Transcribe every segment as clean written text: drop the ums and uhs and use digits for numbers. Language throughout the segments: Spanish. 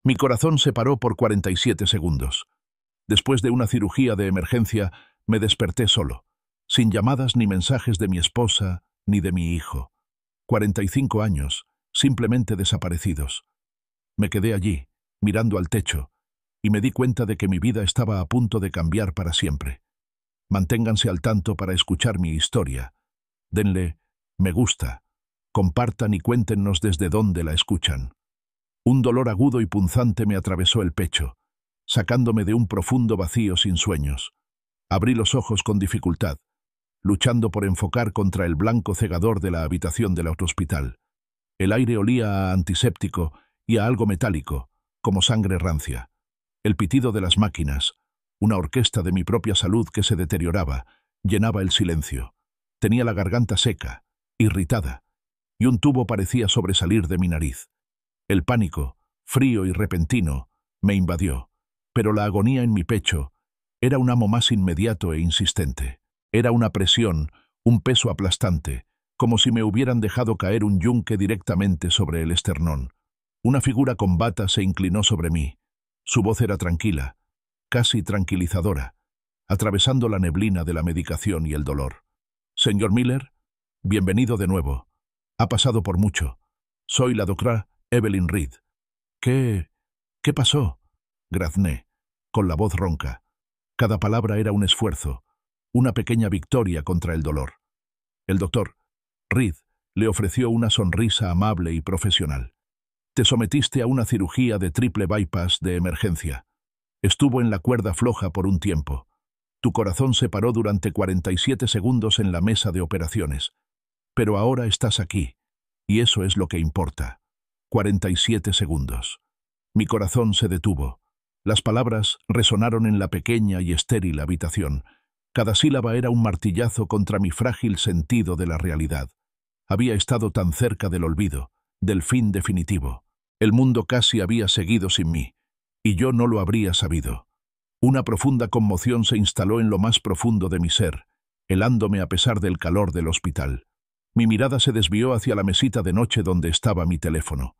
Mi corazón se paró por 47 segundos. Después de una cirugía de emergencia, me desperté solo, sin llamadas ni mensajes de mi esposa ni de mi hijo. 45 años, simplemente desaparecidos. Me quedé allí, mirando al techo, y me di cuenta de que mi vida estaba a punto de cambiar para siempre. Manténganse al tanto para escuchar mi historia. Denle me gusta, compartan y cuéntenos desde dónde la escuchan. Un dolor agudo y punzante me atravesó el pecho, sacándome de un profundo vacío sin sueños. Abrí los ojos con dificultad, luchando por enfocar contra el blanco cegador de la habitación del autohospital. El aire olía a antiséptico y a algo metálico, como sangre rancia. El pitido de las máquinas, una orquesta de mi propia salud que se deterioraba, llenaba el silencio. Tenía la garganta seca, irritada, y un tubo parecía sobresalir de mi nariz. El pánico, frío y repentino, me invadió, pero la agonía en mi pecho era un amo más inmediato e insistente. Era una presión, un peso aplastante, como si me hubieran dejado caer un yunque directamente sobre el esternón. Una figura con bata se inclinó sobre mí. Su voz era tranquila, casi tranquilizadora, atravesando la neblina de la medicación y el dolor. «Señor Miller, bienvenido de nuevo. Ha pasado por mucho. Soy la doctora Evelyn Reed». ¿Qué pasó?», grazné, con la voz ronca. Cada palabra era un esfuerzo, una pequeña victoria contra el dolor. El doctor Reed le ofreció una sonrisa amable y profesional. «Te sometiste a una cirugía de triple bypass de emergencia. Estuvo en la cuerda floja por un tiempo. Tu corazón se paró durante 47 segundos en la mesa de operaciones. Pero ahora estás aquí, y eso es lo que importa. 47 segundos. Mi corazón se detuvo. Las palabras resonaron en la pequeña y estéril habitación. Cada sílaba era un martillazo contra mi frágil sentido de la realidad. Había estado tan cerca del olvido, del fin definitivo. El mundo casi había seguido sin mí, y yo no lo habría sabido. Una profunda conmoción se instaló en lo más profundo de mi ser, helándome a pesar del calor del hospital. Mi mirada se desvió hacia la mesita de noche donde estaba mi teléfono.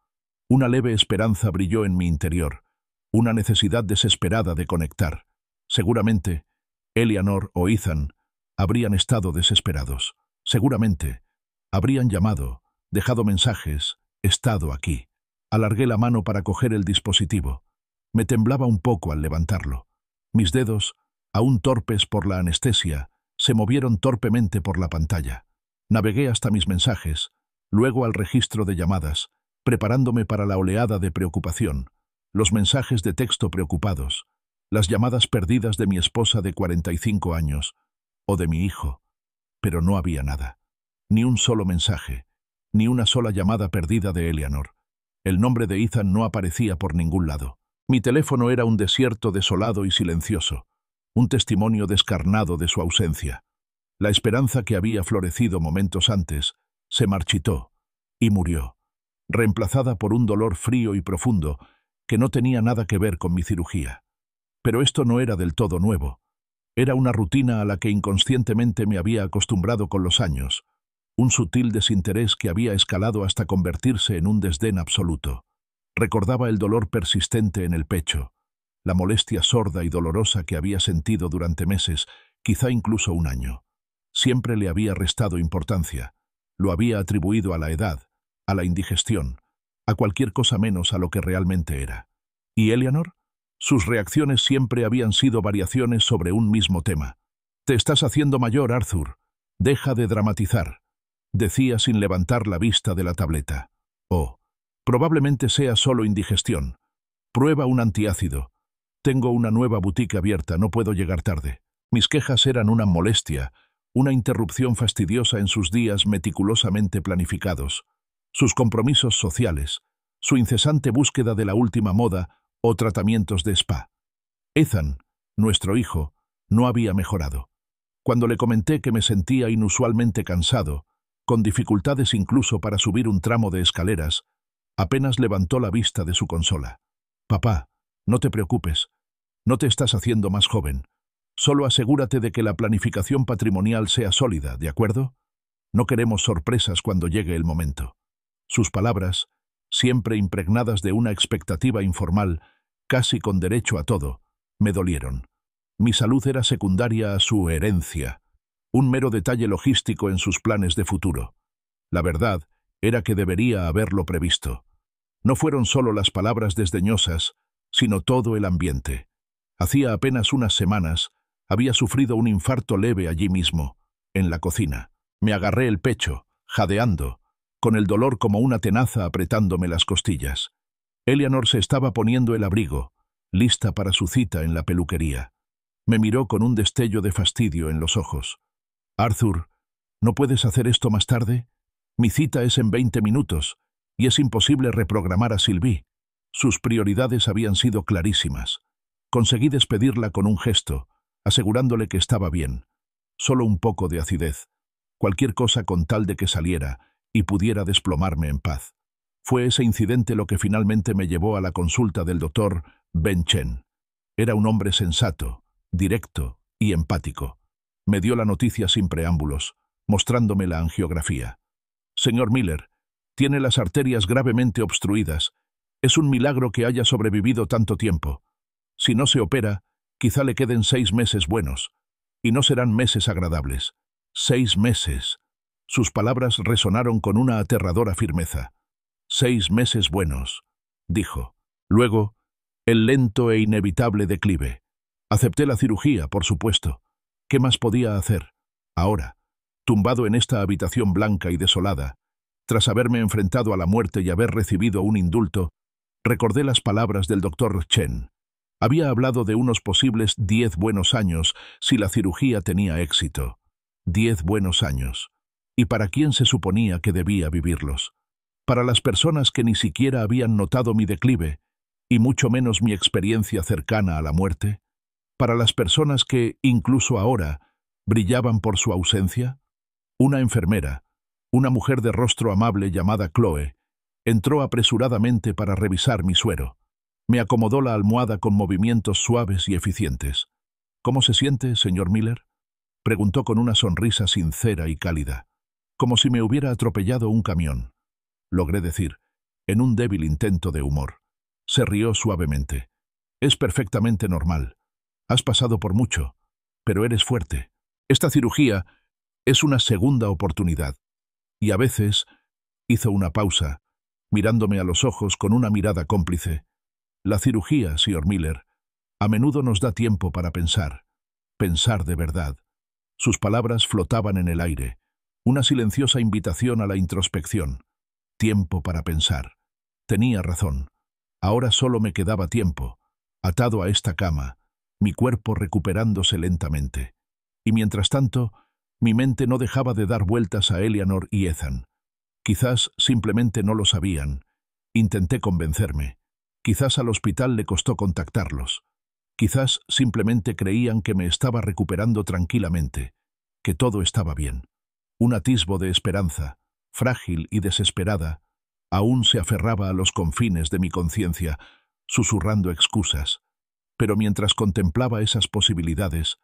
Una leve esperanza brilló en mi interior, una necesidad desesperada de conectar. Seguramente, Eleanor o Ethan habrían estado desesperados. Seguramente, habrían llamado, dejado mensajes, estado aquí. Alargué la mano para coger el dispositivo. Me temblaba un poco al levantarlo. Mis dedos, aún torpes por la anestesia, se movieron torpemente por la pantalla. Navegué hasta mis mensajes, luego al registro de llamadas, preparándome para la oleada de preocupación, los mensajes de texto preocupados, las llamadas perdidas de mi esposa de 45 años, o de mi hijo. Pero no había nada. Ni un solo mensaje, ni una sola llamada perdida de Eleanor. El nombre de Ethan no aparecía por ningún lado. Mi teléfono era un desierto desolado y silencioso, un testimonio descarnado de su ausencia. La esperanza que había florecido momentos antes se marchitó y murió, reemplazada por un dolor frío y profundo que no tenía nada que ver con mi cirugía. Pero esto no era del todo nuevo. Era una rutina a la que inconscientemente me había acostumbrado con los años, un sutil desinterés que había escalado hasta convertirse en un desdén absoluto. Recordaba el dolor persistente en el pecho, la molestia sorda y dolorosa que había sentido durante meses, quizá incluso un año. Siempre le había restado importancia. Lo había atribuido a la edad, a la indigestión, a cualquier cosa menos a lo que realmente era. ¿Y Eleanor? Sus reacciones siempre habían sido variaciones sobre un mismo tema. «Te estás haciendo mayor, Arthur. Deja de dramatizar», decía sin levantar la vista de la tableta. «Oh, probablemente sea solo indigestión. Prueba un antiácido. Tengo una nueva boutique abierta, no puedo llegar tarde». Mis quejas eran una molestia, una interrupción fastidiosa en sus días meticulosamente planificados, sus compromisos sociales, su incesante búsqueda de la última moda o tratamientos de spa. Ethan, nuestro hijo, no había mejorado. Cuando le comenté que me sentía inusualmente cansado, con dificultades incluso para subir un tramo de escaleras, apenas levantó la vista de su consola. «Papá, no te preocupes, no te estás haciendo más joven. Solo asegúrate de que la planificación patrimonial sea sólida, ¿de acuerdo? No queremos sorpresas cuando llegue el momento». Sus palabras, siempre impregnadas de una expectativa informal, casi con derecho a todo, me dolieron. Mi salud era secundaria a su herencia, un mero detalle logístico en sus planes de futuro. La verdad era que debería haberlo previsto. No fueron solo las palabras desdeñosas, sino todo el ambiente. Hacía apenas unas semanas había sufrido un infarto leve allí mismo, en la cocina. Me agarré el pecho, jadeando, con el dolor como una tenaza apretándome las costillas. Eleanor se estaba poniendo el abrigo, lista para su cita en la peluquería. Me miró con un destello de fastidio en los ojos. «Arthur, ¿no puedes hacer esto más tarde? Mi cita es en 20 minutos, y es imposible reprogramar a Sylvie». Sus prioridades habían sido clarísimas. Conseguí despedirla con un gesto, asegurándole que estaba bien. Solo un poco de acidez. Cualquier cosa con tal de que saliera y pudiera desplomarme en paz. Fue ese incidente lo que finalmente me llevó a la consulta del doctor Ben Chen. Era un hombre sensato, directo y empático. Me dio la noticia sin preámbulos, mostrándome la angiografía. «Señor Miller, tiene las arterias gravemente obstruidas. Es un milagro que haya sobrevivido tanto tiempo. Si no se opera, quizá le queden 6 meses buenos. Y no serán meses agradables. 6 meses». Sus palabras resonaron con una aterradora firmeza. 6 meses buenos, dijo. Luego, el lento e inevitable declive. Acepté la cirugía, por supuesto. ¿Qué más podía hacer? Ahora, tumbado en esta habitación blanca y desolada, tras haberme enfrentado a la muerte y haber recibido un indulto, recordé las palabras del doctor Chen. Había hablado de unos posibles 10 buenos años si la cirugía tenía éxito. 10 buenos años. ¿Y para quién se suponía que debía vivirlos? Para las personas que ni siquiera habían notado mi declive, y mucho menos mi experiencia cercana a la muerte. Para las personas que, incluso ahora, brillaban por su ausencia. Una enfermera, una mujer de rostro amable llamada Chloe, entró apresuradamente para revisar mi suero. Me acomodó la almohada con movimientos suaves y eficientes. «¿Cómo se siente, señor Miller?», preguntó con una sonrisa sincera y cálida, como si me hubiera atropellado un camión. Logré decir, en un débil intento de humor. Se rió suavemente. «Es perfectamente normal. Has pasado por mucho, pero eres fuerte. Esta cirugía es una segunda oportunidad. Y a veces», hizo una pausa, mirándome a los ojos con una mirada cómplice, «la cirugía, señor Miller, a menudo nos da tiempo para pensar de verdad». Sus palabras flotaban en el aire, una silenciosa invitación a la introspección. Tiempo para pensar. Tenía razón. Ahora solo me quedaba tiempo, atado a esta cama, mi cuerpo recuperándose lentamente. Y mientras tanto, mi mente no dejaba de dar vueltas a Eleanor y Ethan. Quizás simplemente no lo sabían. Intenté convencerme. Quizás al hospital le costó contactarlos. Quizás simplemente creían que me estaba recuperando tranquilamente, que todo estaba bien. Un atisbo de esperanza, frágil y desesperada, aún se aferraba a los confines de mi conciencia, susurrando excusas. Pero mientras contemplaba esas posibilidades,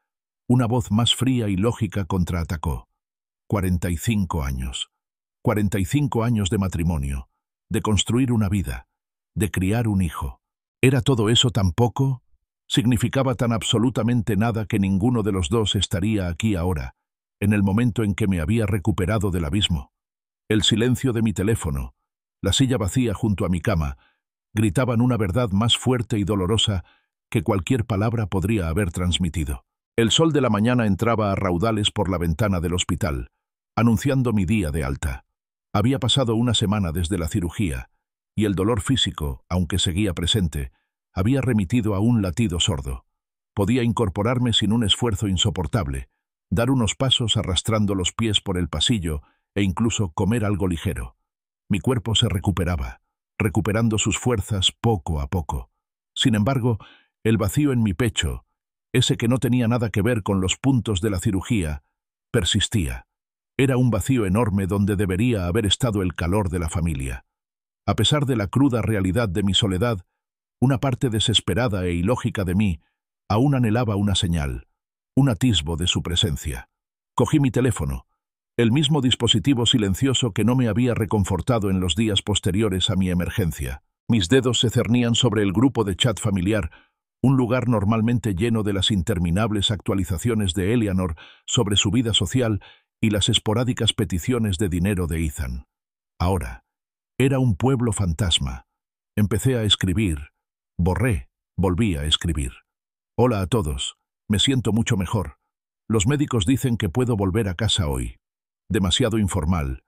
una voz más fría y lógica contraatacó. 45 años. 45 años de matrimonio, de construir una vida, de criar un hijo. ¿Era todo eso tan poco? ¿Significaba tan absolutamente nada que ninguno de los dos estaría aquí ahora, en el momento en que me había recuperado del abismo? El silencio de mi teléfono, la silla vacía junto a mi cama, gritaban una verdad más fuerte y dolorosa que cualquier palabra podría haber transmitido. El sol de la mañana entraba a raudales por la ventana del hospital, anunciando mi día de alta. Había pasado una semana desde la cirugía, y el dolor físico, aunque seguía presente, había remitido a un latido sordo. Podía incorporarme sin un esfuerzo insoportable, dar unos pasos arrastrando los pies por el pasillo e incluso comer algo ligero. Mi cuerpo se recuperaba, recuperando sus fuerzas poco a poco. Sin embargo, el vacío en mi pecho, ese que no tenía nada que ver con los puntos de la cirugía, persistía. Era un vacío enorme donde debería haber estado el calor de la familia. A pesar de la cruda realidad de mi soledad, una parte desesperada e ilógica de mí aún anhelaba una señal, un atisbo de su presencia. Cogí mi teléfono, El mismo dispositivo silencioso que no me había reconfortado en los días posteriores a mi emergencia. Mis dedos se cernían sobre el grupo de chat familiar, un lugar normalmente lleno de las interminables actualizaciones de Eleanor sobre su vida social y las esporádicas peticiones de dinero de Ethan. Ahora, era un pueblo fantasma. Empecé a escribir. Borré. Volví a escribir. Hola a todos. Me siento mucho mejor. Los médicos dicen que puedo volver a casa hoy. Demasiado informal,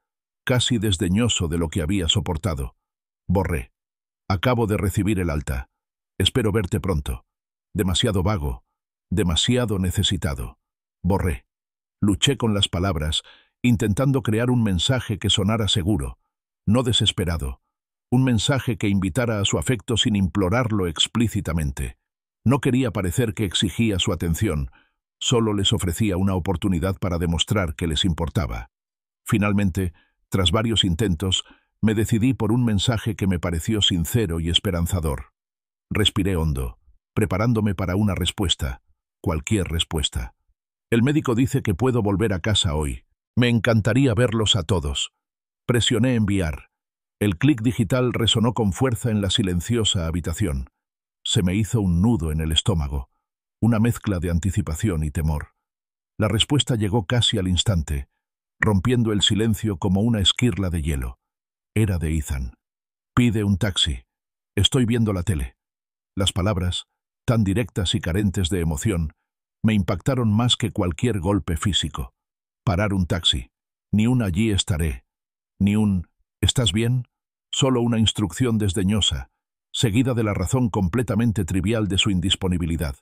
casi desdeñoso de lo que había soportado. Borré. Acabo de recibir el alta. Espero verte pronto. Demasiado vago. Demasiado necesitado. Borré. Luché con las palabras, intentando crear un mensaje que sonara seguro, no desesperado. Un mensaje que invitara a su afecto sin implorarlo explícitamente. No quería parecer que exigía su atención, solo les ofrecía una oportunidad para demostrar que les importaba. Finalmente, tras varios intentos, me decidí por un mensaje que me pareció sincero y esperanzador. Respiré hondo, preparándome para una respuesta, cualquier respuesta. El médico dice que puedo volver a casa hoy. Me encantaría verlos a todos. Presioné enviar. El clic digital resonó con fuerza en la silenciosa habitación. Se me hizo un nudo en el estómago, una mezcla de anticipación y temor. La respuesta llegó casi al instante, rompiendo el silencio como una esquirla de hielo. Era de Ethan. Pide un taxi. Estoy viendo la tele. Las palabras, tan directas y carentes de emoción, me impactaron más que cualquier golpe físico. Parar un taxi. Ni un allí estaré. Ni un ¿estás bien? Solo una instrucción desdeñosa, seguida de la razón completamente trivial de su indisponibilidad.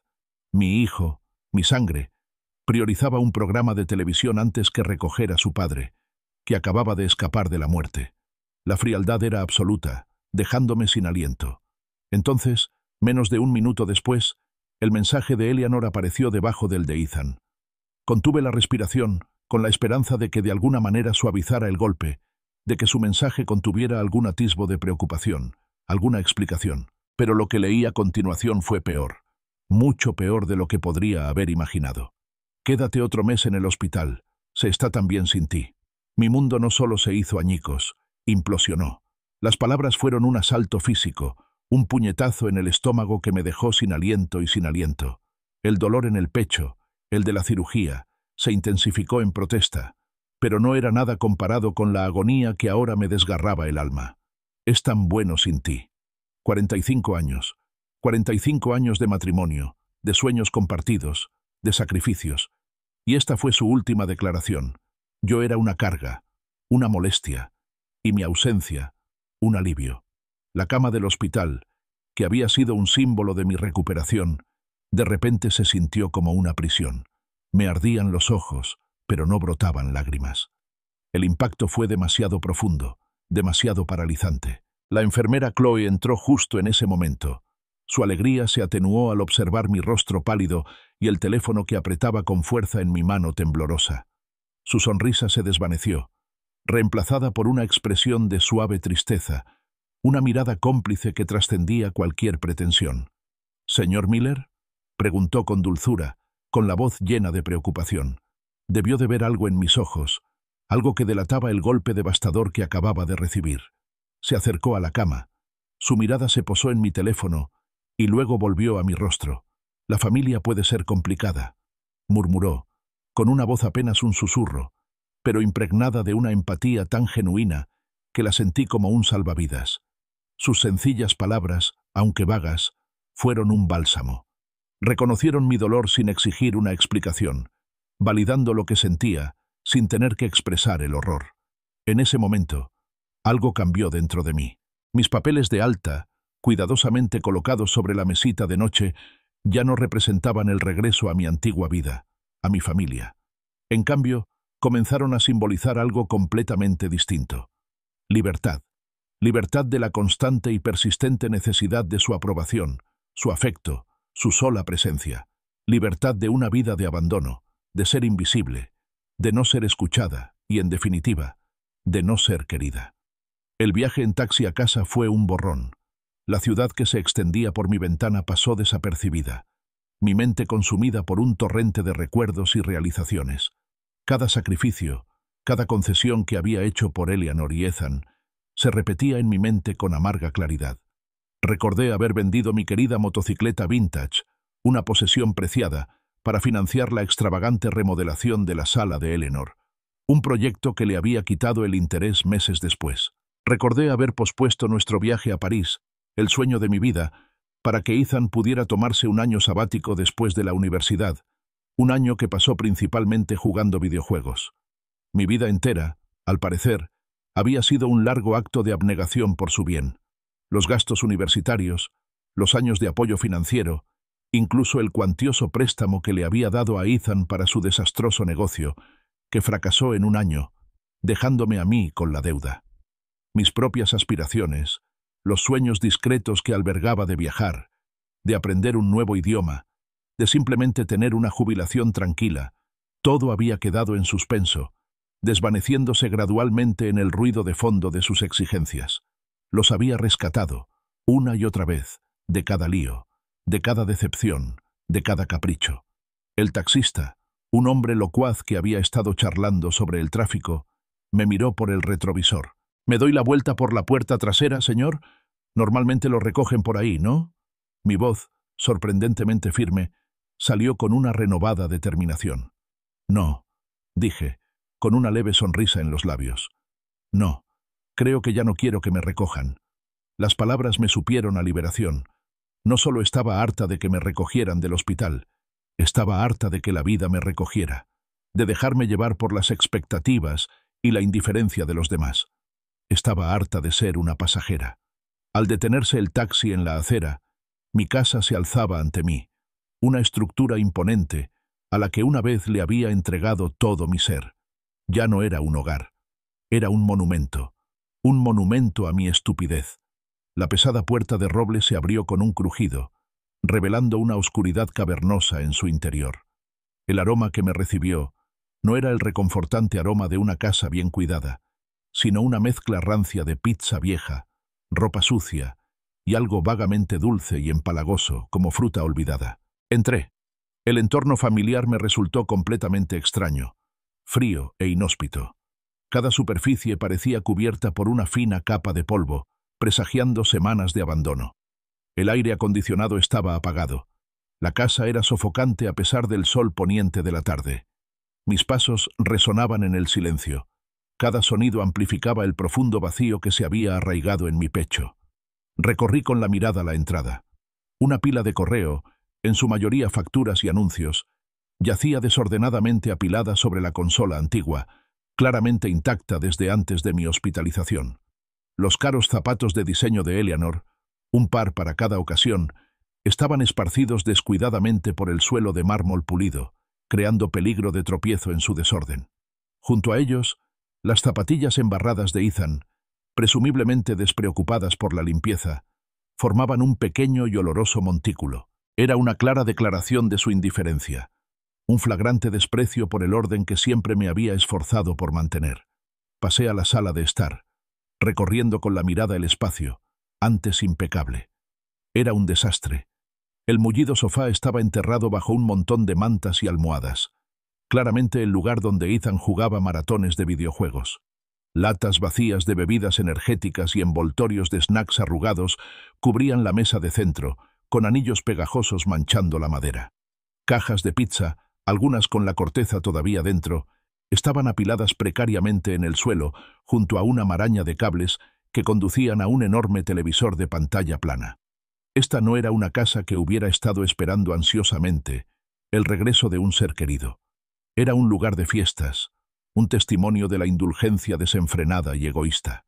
Mi hijo, mi sangre, priorizaba un programa de televisión antes que recoger a su padre, que acababa de escapar de la muerte. La frialdad era absoluta, dejándome sin aliento. Entonces, menos de un minuto después, el mensaje de Eleanor apareció debajo del de Ethan. Contuve la respiración, con la esperanza de que de alguna manera suavizara el golpe, de que su mensaje contuviera algún atisbo de preocupación, alguna explicación. Pero lo que leí a continuación fue peor, mucho peor de lo que podría haber imaginado. Quédate otro mes en el hospital, se está tan bien sin ti. Mi mundo no solo se hizo añicos, implosionó. Las palabras fueron un asalto físico, un puñetazo en el estómago que me dejó sin aliento y sin aliento. El dolor en el pecho, el de la cirugía, se intensificó en protesta, pero no era nada comparado con la agonía que ahora me desgarraba el alma. Es tan bueno sin ti. 45 años. 45 años de matrimonio, de sueños compartidos, de sacrificios. Y esta fue su última declaración. Yo era una carga, una molestia, y mi ausencia, un alivio. La cama del hospital, que había sido un símbolo de mi recuperación, de repente se sintió como una prisión. Me ardían los ojos, pero no brotaban lágrimas. El impacto fue demasiado profundo, demasiado paralizante. La enfermera Chloe entró justo en ese momento. Su alegría se atenuó al observar mi rostro pálido y el teléfono que apretaba con fuerza en mi mano temblorosa. Su sonrisa se desvaneció, reemplazada por una expresión de suave tristeza, una mirada cómplice que trascendía cualquier pretensión. «¿Señor Miller?», preguntó con dulzura, con la voz llena de preocupación. Debió de ver algo en mis ojos, algo que delataba el golpe devastador que acababa de recibir. Se acercó a la cama. Su mirada se posó en mi teléfono y luego volvió a mi rostro. «La familia puede ser complicada», murmuró, con una voz apenas un susurro, pero impregnada de una empatía tan genuina que la sentí como un salvavidas. Sus sencillas palabras, aunque vagas, fueron un bálsamo. Reconocieron mi dolor sin exigir una explicación, validando lo que sentía, sin tener que expresar el horror. En ese momento, algo cambió dentro de mí. Mis papeles de alta, cuidadosamente colocados sobre la mesita de noche, ya no representaban el regreso a mi antigua vida, a mi familia. En cambio, comenzaron a simbolizar algo completamente distinto. Libertad. Libertad de la constante y persistente necesidad de su aprobación, su afecto, su sola presencia. Libertad de una vida de abandono, de ser invisible, de no ser escuchada y, en definitiva, de no ser querida. El viaje en taxi a casa fue un borrón. La ciudad que se extendía por mi ventana pasó desapercibida, mi mente consumida por un torrente de recuerdos y realizaciones. Cada sacrificio, Cada concesión que había hecho por Eleanor y Ethan se repetía en mi mente con amarga claridad. Recordé haber vendido mi querida motocicleta vintage, una posesión preciada, para financiar la extravagante remodelación de la sala de Eleanor, un proyecto que le había quitado el interés meses después. Recordé haber pospuesto nuestro viaje a París, el sueño de mi vida, para que Ethan pudiera tomarse un año sabático después de la universidad, un año que pasó principalmente jugando videojuegos. Mi vida entera, al parecer, había sido un largo acto de abnegación por su bien. Los gastos universitarios, los años de apoyo financiero, incluso el cuantioso préstamo que le había dado a Ethan para su desastroso negocio, que fracasó en un año, dejándome a mí con la deuda. Mis propias aspiraciones, los sueños discretos que albergaba de viajar, de aprender un nuevo idioma, de simplemente tener una jubilación tranquila, todo había quedado en suspenso, desvaneciéndose gradualmente en el ruido de fondo de sus exigencias. Los había rescatado, una y otra vez, de cada lío, de cada decepción, de cada capricho. El taxista, un hombre locuaz que había estado charlando sobre el tráfico, me miró por el retrovisor. «¿Me doy la vuelta por la puerta trasera, señor? Normalmente lo recogen por ahí, ¿no?» Mi voz, sorprendentemente firme, salió con una renovada determinación. «No», dije, con una leve sonrisa en los labios. «No, creo que ya no quiero que me recojan». Las palabras me supieron a liberación. No solo estaba harta de que me recogieran del hospital, estaba harta de que la vida me recogiera, de dejarme llevar por las expectativas y la indiferencia de los demás. Estaba harta de ser una pasajera. Al detenerse el taxi en la acera, mi casa se alzaba ante mí, una estructura imponente a la que una vez le había entregado todo mi ser. Ya no era un hogar, era un monumento a mi estupidez. La pesada puerta de roble se abrió con un crujido, revelando una oscuridad cavernosa en su interior. El aroma que me recibió no era el reconfortante aroma de una casa bien cuidada, sino una mezcla rancia de pizza vieja, ropa sucia y algo vagamente dulce y empalagoso como fruta olvidada. Entré. El entorno familiar me resultó completamente extraño, frío e inhóspito. Cada superficie parecía cubierta por una fina capa de polvo, presagiando semanas de abandono. El aire acondicionado estaba apagado. La casa era sofocante a pesar del sol poniente de la tarde. Mis pasos resonaban en el silencio. Cada sonido amplificaba el profundo vacío que se había arraigado en mi pecho. Recorrí con la mirada la entrada. Una pila de correo, en su mayoría facturas y anuncios, yacía desordenadamente apilada sobre la consola antigua, claramente intacta desde antes de mi hospitalización. Los caros zapatos de diseño de Eleanor, un par para cada ocasión, estaban esparcidos descuidadamente por el suelo de mármol pulido, creando peligro de tropiezo en su desorden. Junto a ellos, las zapatillas embarradas de Ethan, presumiblemente despreocupadas por la limpieza, formaban un pequeño y oloroso montículo. Era una clara declaración de su indiferencia, un flagrante desprecio por el orden que siempre me había esforzado por mantener. Pasé a la sala de estar, recorriendo con la mirada el espacio, antes impecable. Era un desastre. El mullido sofá estaba enterrado bajo un montón de mantas y almohadas, claramente el lugar donde Ethan jugaba maratones de videojuegos. Latas vacías de bebidas energéticas y envoltorios de snacks arrugados cubrían la mesa de centro, con anillos pegajosos manchando la madera. Cajas de pizza, algunas con la corteza todavía dentro, estaban apiladas precariamente en el suelo, junto a una maraña de cables que conducían a un enorme televisor de pantalla plana. Esta no era una casa que hubiera estado esperando ansiosamente el regreso de un ser querido. Era un lugar de fiestas, un testimonio de la indulgencia desenfrenada y egoísta.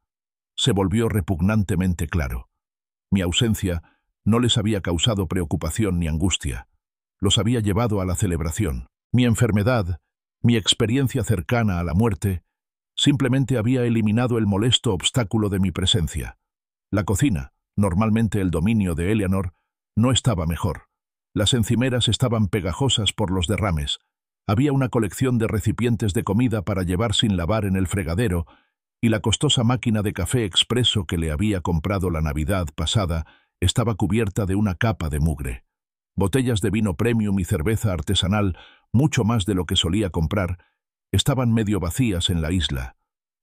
Se volvió repugnantemente claro. Mi ausencia no les había causado preocupación ni angustia. Los había llevado a la celebración. Mi enfermedad, mi experiencia cercana a la muerte, simplemente había eliminado el molesto obstáculo de mi presencia. La cocina, normalmente el dominio de Eleanor, no estaba mejor. Las encimeras estaban pegajosas por los derrames. Había una colección de recipientes de comida para llevar sin lavar en el fregadero, y la costosa máquina de café expreso que le había comprado la Navidad pasada estaba cubierta de una capa de mugre. Botellas de vino premium y cerveza artesanal, mucho más de lo que solía comprar, estaban medio vacías en la isla,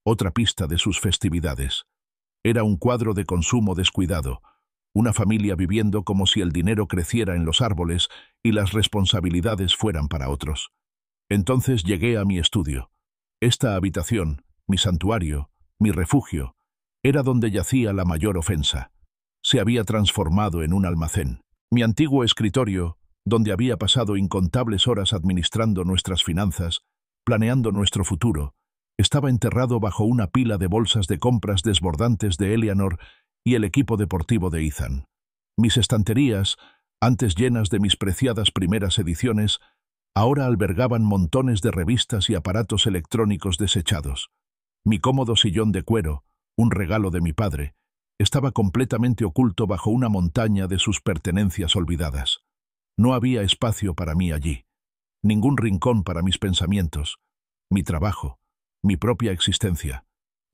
otra pista de sus festividades. Era un cuadro de consumo descuidado, una familia viviendo como si el dinero creciera en los árboles y las responsabilidades fueran para otros. Entonces llegué a mi estudio. Esta habitación, mi santuario, mi refugio, era donde yacía la mayor ofensa. Se había transformado en un almacén. Mi antiguo escritorio, donde había pasado incontables horas administrando nuestras finanzas, planeando nuestro futuro, estaba enterrado bajo una pila de bolsas de compras desbordantes de Eleanor y el equipo deportivo de Ethan. Mis estanterías, antes llenas de mis preciadas primeras ediciones, ahora albergaban montones de revistas y aparatos electrónicos desechados. Mi cómodo sillón de cuero, un regalo de mi padre, estaba completamente oculto bajo una montaña de sus pertenencias olvidadas. No había espacio para mí allí, ningún rincón para mis pensamientos, mi trabajo, mi propia existencia.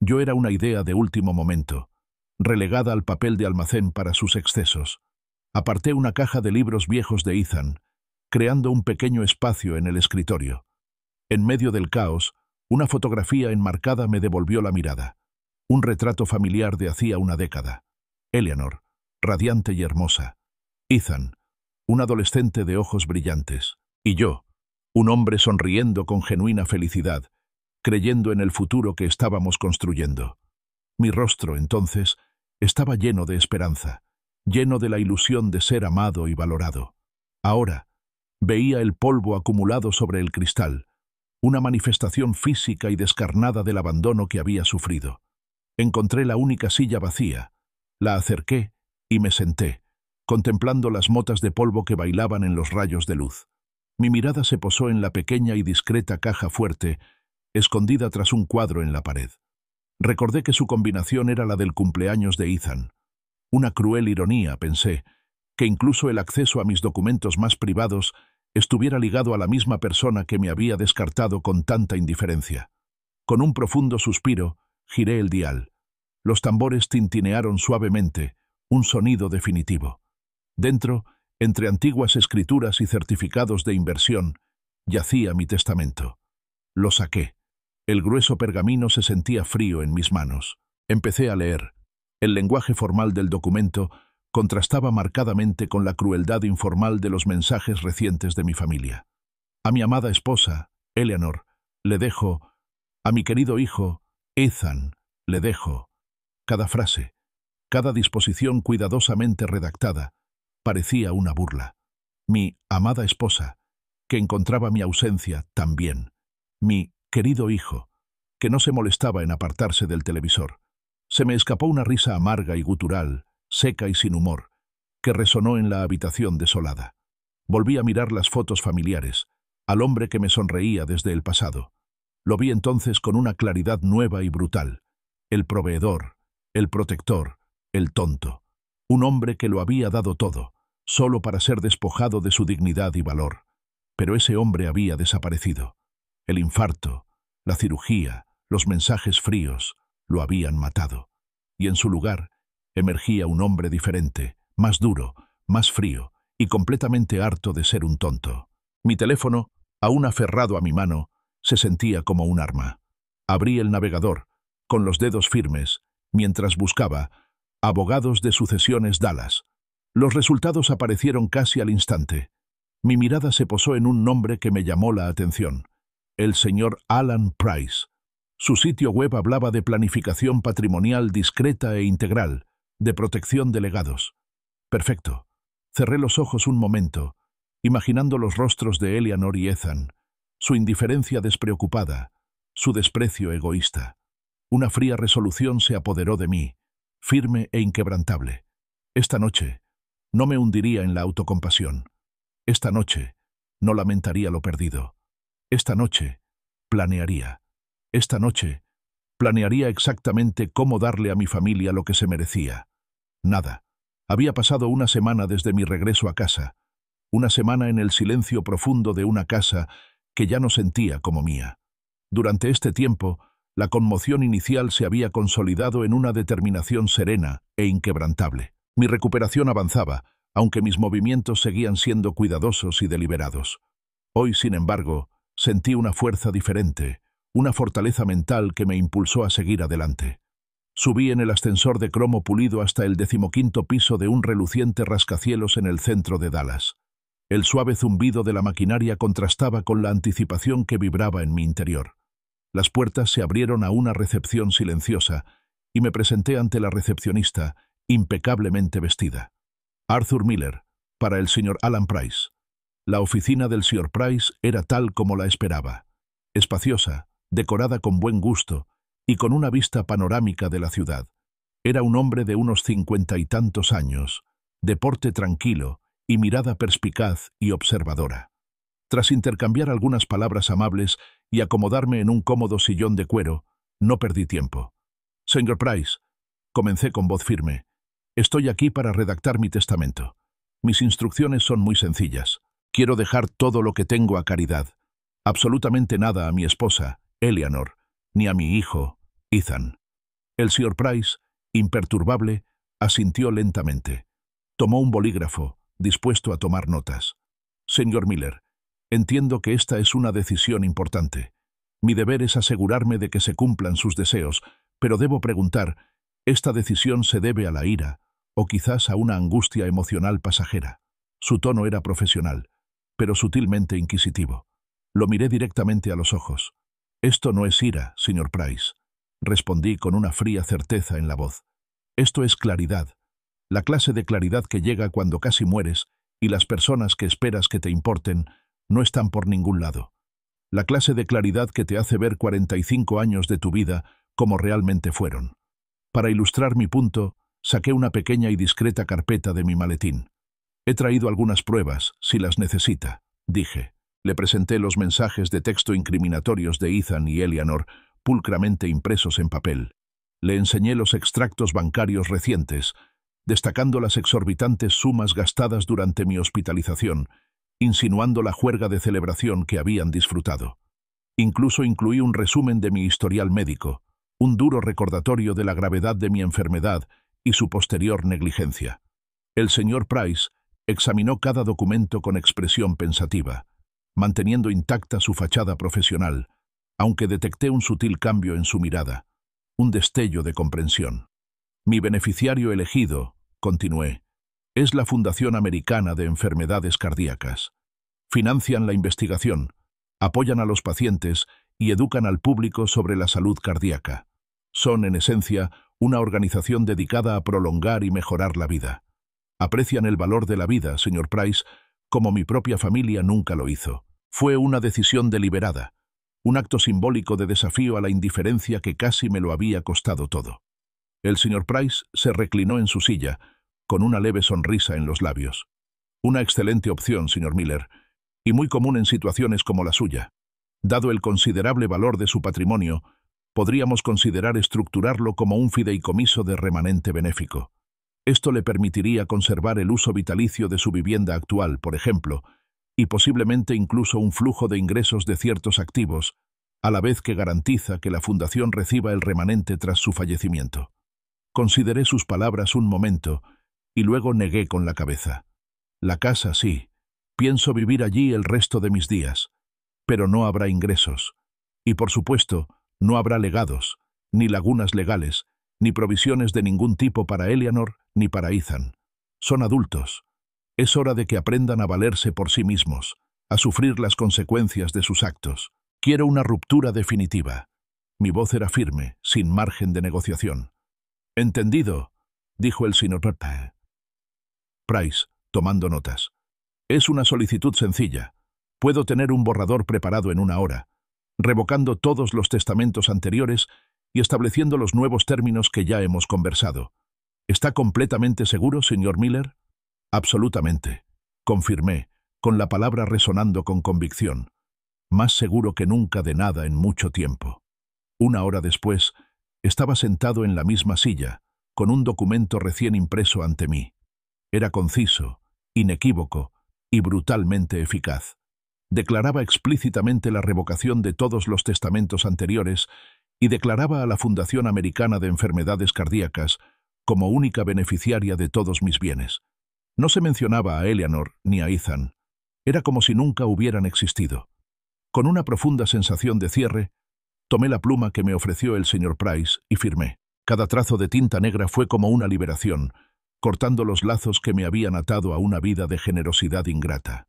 Yo era una idea de último momento, relegada al papel de almacén para sus excesos. Aparté una caja de libros viejos de Ethan, creando un pequeño espacio en el escritorio. En medio del caos, una fotografía enmarcada me devolvió la mirada. Un retrato familiar de hacía una década. Eleanor, radiante y hermosa. Ethan, un adolescente de ojos brillantes. Y yo, un hombre sonriendo con genuina felicidad, creyendo en el futuro que estábamos construyendo. Mi rostro, entonces, estaba lleno de esperanza, lleno de la ilusión de ser amado y valorado. Ahora, veía el polvo acumulado sobre el cristal, una manifestación física y descarnada del abandono que había sufrido. Encontré la única silla vacía, la acerqué y me senté, contemplando las motas de polvo que bailaban en los rayos de luz. Mi mirada se posó en la pequeña y discreta caja fuerte, escondida tras un cuadro en la pared. Recordé que su combinación era la del cumpleaños de Ethan. Una cruel ironía, pensé, que incluso el acceso a mis documentos más privados estuviera ligado a la misma persona que me había descartado con tanta indiferencia. Con un profundo suspiro, giré el dial. Los tambores tintinearon suavemente, un sonido definitivo. Dentro, entre antiguas escrituras y certificados de inversión, yacía mi testamento. Lo saqué. El grueso pergamino se sentía frío en mis manos. Empecé a leer. El lenguaje formal del documento contrastaba marcadamente con la crueldad informal de los mensajes recientes de mi familia. A mi amada esposa, Eleanor, le dejo. A mi querido hijo, Ethan, le dejo. Cada frase, cada disposición cuidadosamente redactada, parecía una burla. Mi amada esposa, que encontraba mi ausencia también. Mi querido hijo, que no se molestaba en apartarse del televisor. Se me escapó una risa amarga y gutural, seca y sin humor, que resonó en la habitación desolada. Volví a mirar las fotos familiares, al hombre que me sonreía desde el pasado. Lo vi entonces con una claridad nueva y brutal. El proveedor, el protector, el tonto. Un hombre que lo había dado todo, solo para ser despojado de su dignidad y valor. Pero ese hombre había desaparecido. El infarto, la cirugía, los mensajes fríos, lo habían matado. Y en su lugar, emergía un hombre diferente, más duro, más frío y completamente harto de ser un tonto. Mi teléfono, aún aferrado a mi mano, se sentía como un arma. Abrí el navegador, con los dedos firmes, mientras buscaba abogados de sucesiones Dallas. Los resultados aparecieron casi al instante. Mi mirada se posó en un nombre que me llamó la atención. El señor Alan Price. Su sitio web hablaba de planificación patrimonial discreta e integral, de protección de legados. Perfecto. Cerré los ojos un momento, imaginando los rostros de Eleanor y Ethan, su indiferencia despreocupada, su desprecio egoísta. Una fría resolución se apoderó de mí, firme e inquebrantable. Esta noche no me hundiría en la autocompasión. Esta noche no lamentaría lo perdido. Esta noche planearía. Esta noche planearía exactamente cómo darle a mi familia lo que se merecía. Nada. Había pasado una semana desde mi regreso a casa, una semana en el silencio profundo de una casa que ya no sentía como mía. Durante este tiempo, la conmoción inicial se había consolidado en una determinación serena e inquebrantable. Mi recuperación avanzaba, aunque mis movimientos seguían siendo cuidadosos y deliberados. Hoy, sin embargo, sentí una fuerza diferente, una fortaleza mental que me impulsó a seguir adelante. Subí en el ascensor de cromo pulido hasta el 15º piso de un reluciente rascacielos en el centro de Dallas. El suave zumbido de la maquinaria contrastaba con la anticipación que vibraba en mi interior. Las puertas se abrieron a una recepción silenciosa y me presenté ante la recepcionista, impecablemente vestida. Arthur Miller, para el señor Alan Price. La oficina del señor Price era tal como la esperaba. Espaciosa, decorada con buen gusto y con una vista panorámica de la ciudad. Era un hombre de unos 50 y tantos años, de porte tranquilo y mirada perspicaz y observadora. Tras intercambiar algunas palabras amables y acomodarme en un cómodo sillón de cuero, no perdí tiempo. «Señor Price», comencé con voz firme, «estoy aquí para redactar mi testamento. Mis instrucciones son muy sencillas. Quiero dejar todo lo que tengo a caridad. Absolutamente nada a mi esposa, Eleanor, ni a mi hijo, Ethan». El señor Price, imperturbable, asintió lentamente. Tomó un bolígrafo, dispuesto a tomar notas. «Señor Miller, entiendo que esta es una decisión importante. Mi deber es asegurarme de que se cumplan sus deseos, pero debo preguntar, ¿esta decisión se debe a la ira o quizás a una angustia emocional pasajera?» Su tono era profesional, pero sutilmente inquisitivo. Lo miré directamente a los ojos. «Esto no es ira, señor Price», respondí con una fría certeza en la voz. «Esto es claridad, la clase de claridad que llega cuando casi mueres y las personas que esperas que te importen no están por ningún lado. La clase de claridad que te hace ver 45 años de tu vida como realmente fueron». Para ilustrar mi punto, saqué una pequeña y discreta carpeta de mi maletín. «He traído algunas pruebas, si las necesita», dije. Le presenté los mensajes de texto incriminatorios de Ethan y Eleanor, pulcramente impresos en papel. Le enseñé los extractos bancarios recientes, destacando las exorbitantes sumas gastadas durante mi hospitalización, insinuando la juerga de celebración que habían disfrutado. Incluso incluí un resumen de mi historial médico, un duro recordatorio de la gravedad de mi enfermedad y su posterior negligencia. El señor Price examinó cada documento con expresión pensativa, manteniendo intacta su fachada profesional, aunque detecté un sutil cambio en su mirada, un destello de comprensión. «Mi beneficiario elegido», continué, «es la Fundación Americana de Enfermedades Cardíacas. Financian la investigación, apoyan a los pacientes y educan al público sobre la salud cardíaca. Son, en esencia, una organización dedicada a prolongar y mejorar la vida. Aprecian el valor de la vida, señor Price, como mi propia familia nunca lo hizo. Fue una decisión deliberada, un acto simbólico de desafío a la indiferencia que casi me lo había costado todo». El señor Price se reclinó en su silla, con una leve sonrisa en los labios. «Una excelente opción, señor Miller, y muy común en situaciones como la suya. Dado el considerable valor de su patrimonio, podríamos considerar estructurarlo como un fideicomiso de remanente benéfico. Esto le permitiría conservar el uso vitalicio de su vivienda actual, por ejemplo, y posiblemente incluso un flujo de ingresos de ciertos activos, a la vez que garantiza que la fundación reciba el remanente tras su fallecimiento». Consideré sus palabras un momento y luego negué con la cabeza. «La casa sí. Pienso vivir allí el resto de mis días. Pero no habrá ingresos. Y por supuesto, no habrá legados, ni lagunas legales, ni provisiones de ningún tipo para Eleanor ni para Ethan. Son adultos. Es hora de que aprendan a valerse por sí mismos, a sufrir las consecuencias de sus actos. Quiero una ruptura definitiva». Mi voz era firme, sin margen de negociación. «Entendido», dijo el señor Price, tomando notas. «Es una solicitud sencilla. Puedo tener un borrador preparado en una hora, revocando todos los testamentos anteriores y estableciendo los nuevos términos que ya hemos conversado. ¿Está completamente seguro, señor Miller?» «Absolutamente», confirmé, con la palabra resonando con convicción. «Más seguro que nunca de nada en mucho tiempo». Una hora después, estaba sentado en la misma silla, con un documento recién impreso ante mí. Era conciso, inequívoco y brutalmente eficaz. Declaraba explícitamente la revocación de todos los testamentos anteriores y declaraba a la Fundación Americana de Enfermedades Cardíacas como única beneficiaria de todos mis bienes. No se mencionaba a Eleanor ni a Ethan. Era como si nunca hubieran existido. Con una profunda sensación de cierre, Tomé la pluma que me ofreció el señor Price y firmé. Cada trazo de tinta negra fue como una liberación, cortando los lazos que me habían atado a una vida de generosidad ingrata.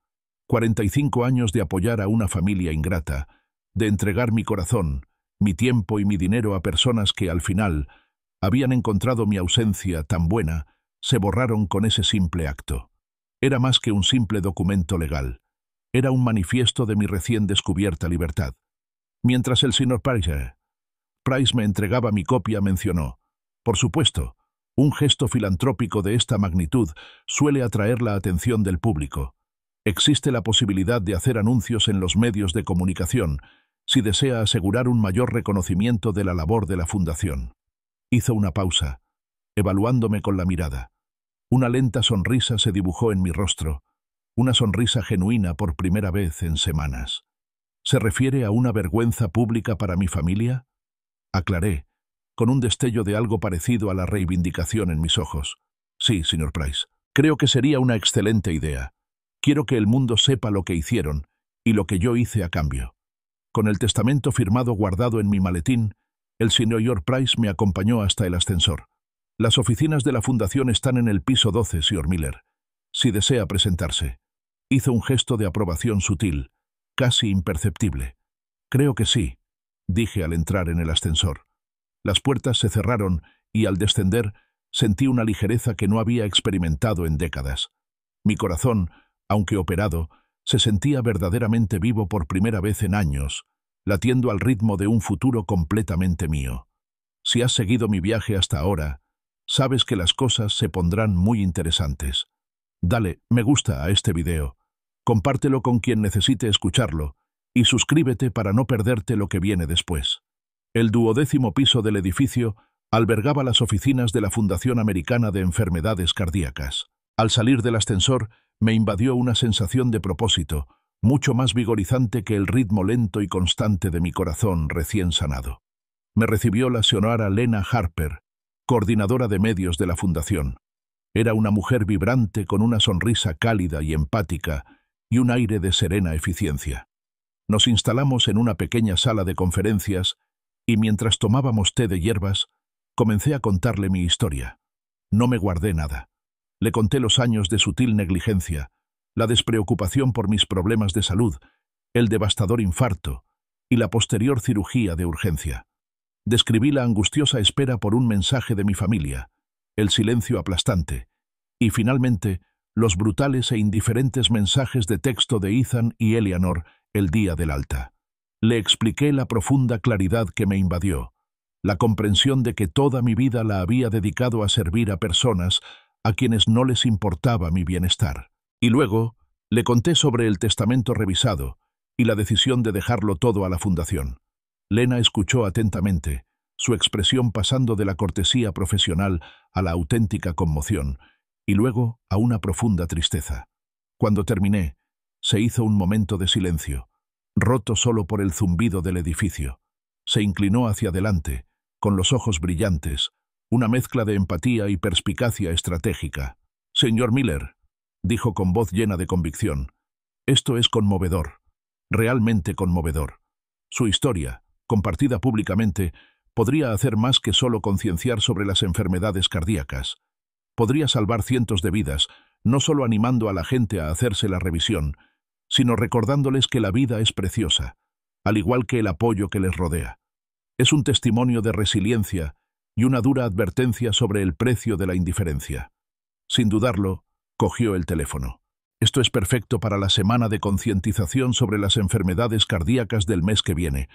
45 años de apoyar a una familia ingrata, de entregar mi corazón, mi tiempo y mi dinero a personas que, al final, habían encontrado mi ausencia tan buena, se borraron con ese simple acto. Era más que un simple documento legal. Era un manifiesto de mi recién descubierta libertad. Mientras el señor Price me entregaba mi copia, mencionó: «Por supuesto, un gesto filantrópico de esta magnitud suele atraer la atención del público. Existe la posibilidad de hacer anuncios en los medios de comunicación si desea asegurar un mayor reconocimiento de la labor de la Fundación». Hizo una pausa, evaluándome con la mirada. Una lenta sonrisa se dibujó en mi rostro, una sonrisa genuina por primera vez en semanas. ¿Se refiere a una vergüenza pública para mi familia?, aclaré, con un destello de algo parecido a la reivindicación en mis ojos. Sí, señor Price, creo que sería una excelente idea. Quiero que el mundo sepa lo que hicieron y lo que yo hice a cambio. Con el testamento firmado guardado en mi maletín, el señor Price me acompañó hasta el ascensor. Las oficinas de la Fundación están en el piso 12, señor Miller. Si desea presentarse. Hizo un gesto de aprobación sutil, casi imperceptible. Creo que sí, dije al entrar en el ascensor. Las puertas se cerraron y, al descender, sentí una ligereza que no había experimentado en décadas. Mi corazón, aunque operado, se sentía verdaderamente vivo por primera vez en años, latiendo al ritmo de un futuro completamente mío. Si has seguido mi viaje hasta ahora, sabes que las cosas se pondrán muy interesantes. Dale me gusta a este video, compártelo con quien necesite escucharlo y suscríbete para no perderte lo que viene después. El 12º piso del edificio albergaba las oficinas de la Fundación Americana de Enfermedades Cardíacas. Al salir del ascensor, me invadió una sensación de propósito, mucho más vigorizante que el ritmo lento y constante de mi corazón recién sanado. Me recibió la señora Lena Harper, coordinadora de medios de la Fundación. Era una mujer vibrante con una sonrisa cálida y empática y un aire de serena eficiencia. Nos instalamos en una pequeña sala de conferencias y mientras tomábamos té de hierbas, comencé a contarle mi historia. No me guardé nada. Le conté los años de sutil negligencia, la despreocupación por mis problemas de salud, el devastador infarto y la posterior cirugía de urgencia. Describí la angustiosa espera por un mensaje de mi familia, el silencio aplastante, y finalmente los brutales e indiferentes mensajes de texto de Ethan y Eleanor el día del alta. Le expliqué la profunda claridad que me invadió, la comprensión de que toda mi vida la había dedicado a servir a personas a quienes no les importaba mi bienestar. Y luego le conté sobre el testamento revisado y la decisión de dejarlo todo a la Fundación. Lena escuchó atentamente, su expresión pasando de la cortesía profesional a la auténtica conmoción, y luego a una profunda tristeza. Cuando terminé, se hizo un momento de silencio, roto solo por el zumbido del edificio. Se inclinó hacia adelante, con los ojos brillantes, una mezcla de empatía y perspicacia estratégica. «Señor Miller», dijo con voz llena de convicción, «esto es conmovedor, realmente conmovedor. Su historia, compartida públicamente, podría hacer más que solo concienciar sobre las enfermedades cardíacas. Podría salvar cientos de vidas, no solo animando a la gente a hacerse la revisión, sino recordándoles que la vida es preciosa, al igual que el apoyo que les rodea. Es un testimonio de resiliencia y una dura advertencia sobre el precio de la indiferencia». Sin dudarlo, cogió el teléfono. «Esto es perfecto para la semana de concientización sobre las enfermedades cardíacas del mes que viene.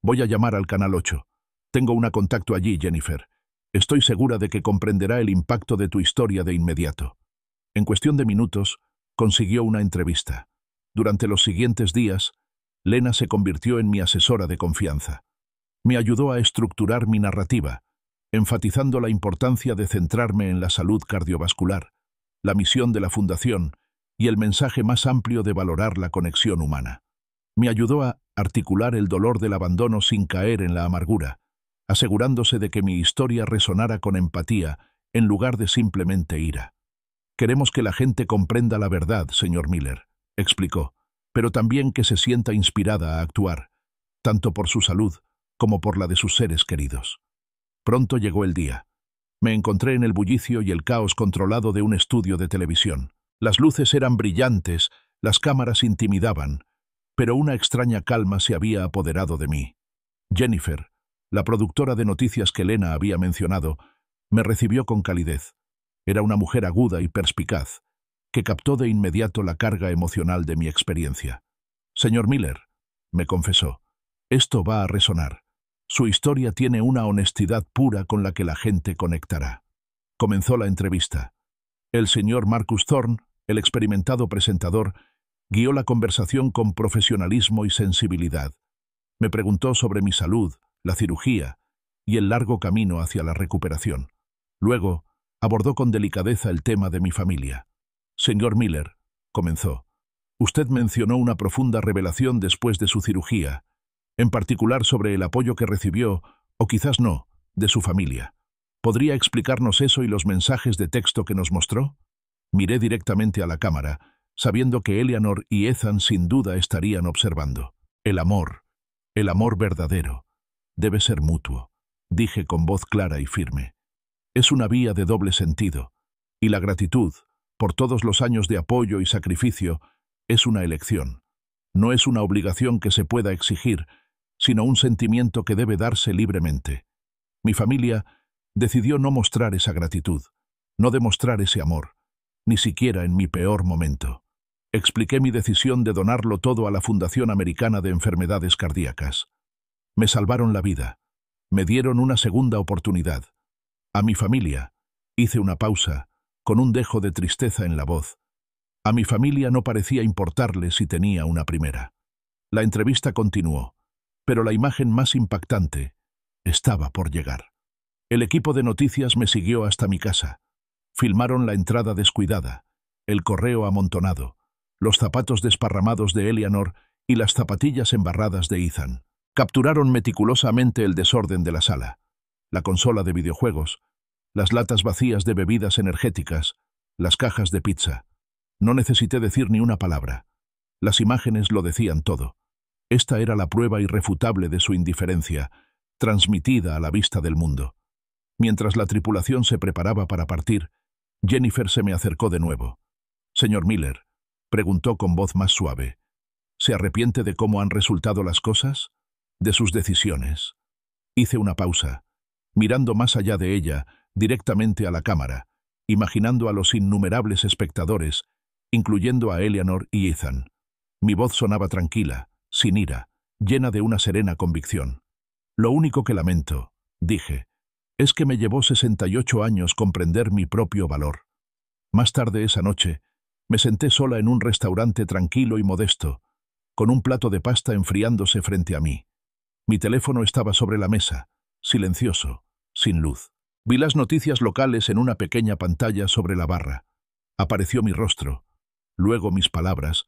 Voy a llamar al Canal 8. Tengo una contacto allí, Jennifer. Estoy segura de que comprenderá el impacto de tu historia de inmediato». En cuestión de minutos, consiguió una entrevista. Durante los siguientes días, Lena se convirtió en mi asesora de confianza. Me ayudó a estructurar mi narrativa, enfatizando la importancia de centrarme en la salud cardiovascular, la misión de la Fundación y el mensaje más amplio de valorar la conexión humana. Me ayudó a articular el dolor del abandono sin caer en la amargura, asegurándose de que mi historia resonara con empatía en lugar de simplemente ira. «Queremos que la gente comprenda la verdad, señor Miller», explicó, «pero también que se sienta inspirada a actuar, tanto por su salud como por la de sus seres queridos. Pronto llegó el día. Me encontré en el bullicio y el caos controlado de un estudio de televisión. Las luces eran brillantes, las cámaras intimidaban, pero una extraña calma se había apoderado de mí. Jennifer, la productora de noticias que Lena había mencionado, me recibió con calidez. Era una mujer aguda y perspicaz, que captó de inmediato la carga emocional de mi experiencia. «Señor Miller», me confesó, «esto va a resonar. Su historia tiene una honestidad pura con la que la gente conectará». Comenzó la entrevista. El señor Marcus Thorne, el experimentado presentador, guió la conversación con profesionalismo y sensibilidad. Me preguntó sobre mi salud, la cirugía y el largo camino hacia la recuperación. Luego, abordó con delicadeza el tema de mi familia. «Señor Miller», comenzó, «usted mencionó una profunda revelación después de su cirugía, en particular sobre el apoyo que recibió, o quizás no, de su familia. ¿Podría explicarnos eso y los mensajes de texto que nos mostró?» Miré directamente a la cámara, sabiendo que Eleanor y Ethan sin duda estarían observando. El amor verdadero, debe ser mutuo», dije con voz clara y firme. «Es una vía de doble sentido, y la gratitud, por todos los años de apoyo y sacrificio, es una elección. No es una obligación que se pueda exigir, sino un sentimiento que debe darse libremente. Mi familia decidió no mostrar esa gratitud, no demostrar ese amor, ni siquiera en mi peor momento. Expliqué mi decisión de donarlo todo a la Fundación Americana de Enfermedades Cardíacas. Me salvaron la vida. Me dieron una segunda oportunidad. A mi familia, hice una pausa, con un dejo de tristeza en la voz. A mi familia no parecía importarle si tenía una primera. La entrevista continuó, pero la imagen más impactante estaba por llegar. El equipo de noticias me siguió hasta mi casa. Filmaron la entrada descuidada, el correo amontonado, los zapatos desparramados de Eleanor y las zapatillas embarradas de Ethan. Capturaron meticulosamente el desorden de la sala, la consola de videojuegos, las latas vacías de bebidas energéticas, las cajas de pizza. No necesité decir ni una palabra. Las imágenes lo decían todo. Esta era la prueba irrefutable de su indiferencia, transmitida a la vista del mundo. Mientras la tripulación se preparaba para partir, Jennifer se me acercó de nuevo. «Señor Miller», preguntó con voz más suave, «¿se arrepiente de cómo han resultado las cosas? ¿De sus decisiones?» Hice una pausa, mirando más allá de ella, directamente a la cámara, imaginando a los innumerables espectadores, incluyendo a Eleanor y Ethan. Mi voz sonaba tranquila, sin ira, llena de una serena convicción. «Lo único que lamento», dije, «es que me llevó 68 años comprender mi propio valor». Más tarde esa noche, me senté sola en un restaurante tranquilo y modesto, con un plato de pasta enfriándose frente a mí. Mi teléfono estaba sobre la mesa, silencioso, sin luz. Vi las noticias locales en una pequeña pantalla sobre la barra. Apareció mi rostro, luego mis palabras,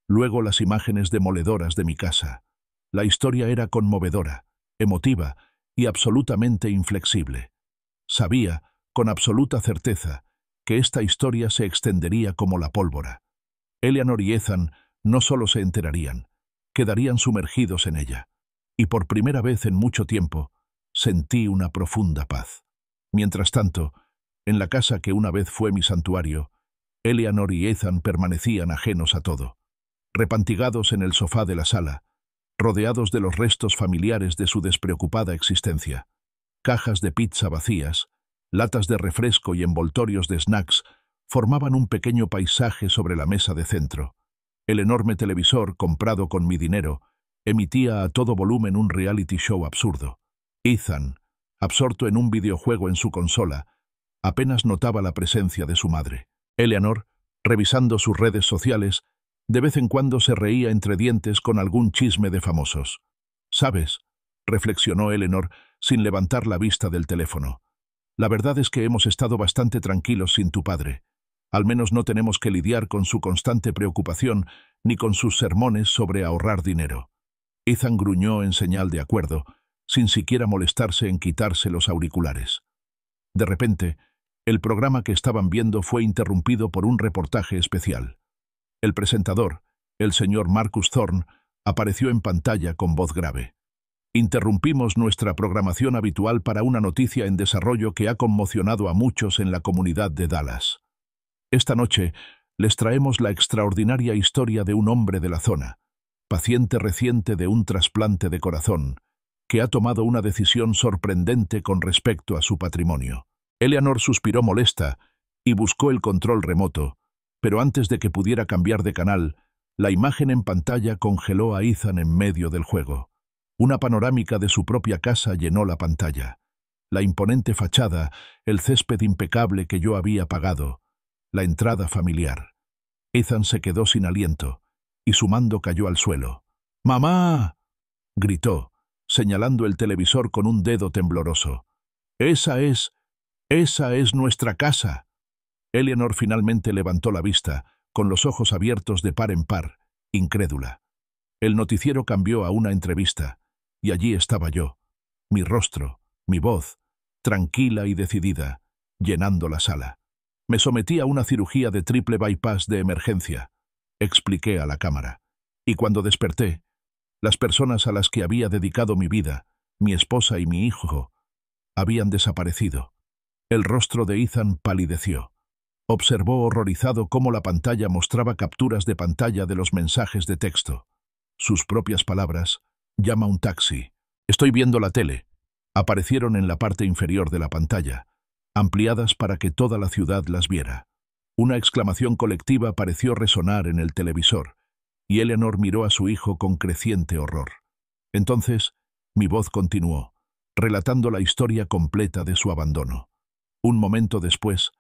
luego las imágenes demoledoras de mi casa. La historia era conmovedora, emotiva y absolutamente inflexible. Sabía, con absoluta certeza, que esta historia se extendería como la pólvora. Eleanor y Ethan no solo se enterarían, quedarían sumergidos en ella. Y por primera vez en mucho tiempo, sentí una profunda paz. Mientras tanto, en la casa que una vez fue mi santuario, Eleanor y Ethan permanecían ajenos a todo, repantigados en el sofá de la sala, rodeados de los restos familiares de su despreocupada existencia. Cajas de pizza vacías, latas de refresco y envoltorios de snacks formaban un pequeño paisaje sobre la mesa de centro. El enorme televisor, comprado con mi dinero, emitía a todo volumen un reality show absurdo. Ethan, absorto en un videojuego en su consola, apenas notaba la presencia de su madre. Eleanor, revisando sus redes sociales, de vez en cuando se reía entre dientes con algún chisme de famosos. «¿Sabes?», reflexionó Eleanor, sin levantar la vista del teléfono. «La verdad es que hemos estado bastante tranquilos sin tu padre. Al menos no tenemos que lidiar con su constante preocupación ni con sus sermones sobre ahorrar dinero». Ethan gruñó en señal de acuerdo, sin siquiera molestarse en quitarse los auriculares. De repente, el programa que estaban viendo fue interrumpido por un reportaje especial. El presentador, el señor Marcus Thorne, apareció en pantalla con voz grave. Interrumpimos nuestra programación habitual para una noticia en desarrollo que ha conmocionado a muchos en la comunidad de Dallas. Esta noche les traemos la extraordinaria historia de un hombre de la zona, paciente reciente de un trasplante de corazón, que ha tomado una decisión sorprendente con respecto a su patrimonio. Eleanor suspiró molesta y buscó el control remoto, pero antes de que pudiera cambiar de canal, la imagen en pantalla congeló a Ethan en medio del juego. Una panorámica de su propia casa llenó la pantalla. La imponente fachada, el césped impecable que yo había pagado, la entrada familiar. Ethan se quedó sin aliento, y su mando cayó al suelo. ¡Mamá!, gritó, señalando el televisor con un dedo tembloroso. ¡Esa es nuestra casa! Eleanor finalmente levantó la vista, con los ojos abiertos de par en par, incrédula. El noticiero cambió a una entrevista, y allí estaba yo, mi rostro, mi voz, tranquila y decidida, llenando la sala. Me sometí a una cirugía de triple bypass de emergencia, expliqué a la cámara, y cuando desperté, las personas a las que había dedicado mi vida, mi esposa y mi hijo, habían desaparecido. El rostro de Ethan palideció. Observó horrorizado cómo la pantalla mostraba capturas de pantalla de los mensajes de texto. Sus propias palabras: «Llama un taxi. Estoy viendo la tele», aparecieron en la parte inferior de la pantalla, ampliadas para que toda la ciudad las viera. Una exclamación colectiva pareció resonar en el televisor, y Eleanor miró a su hijo con creciente horror. Entonces, mi voz continuó, relatando la historia completa de su abandono. Un momento después,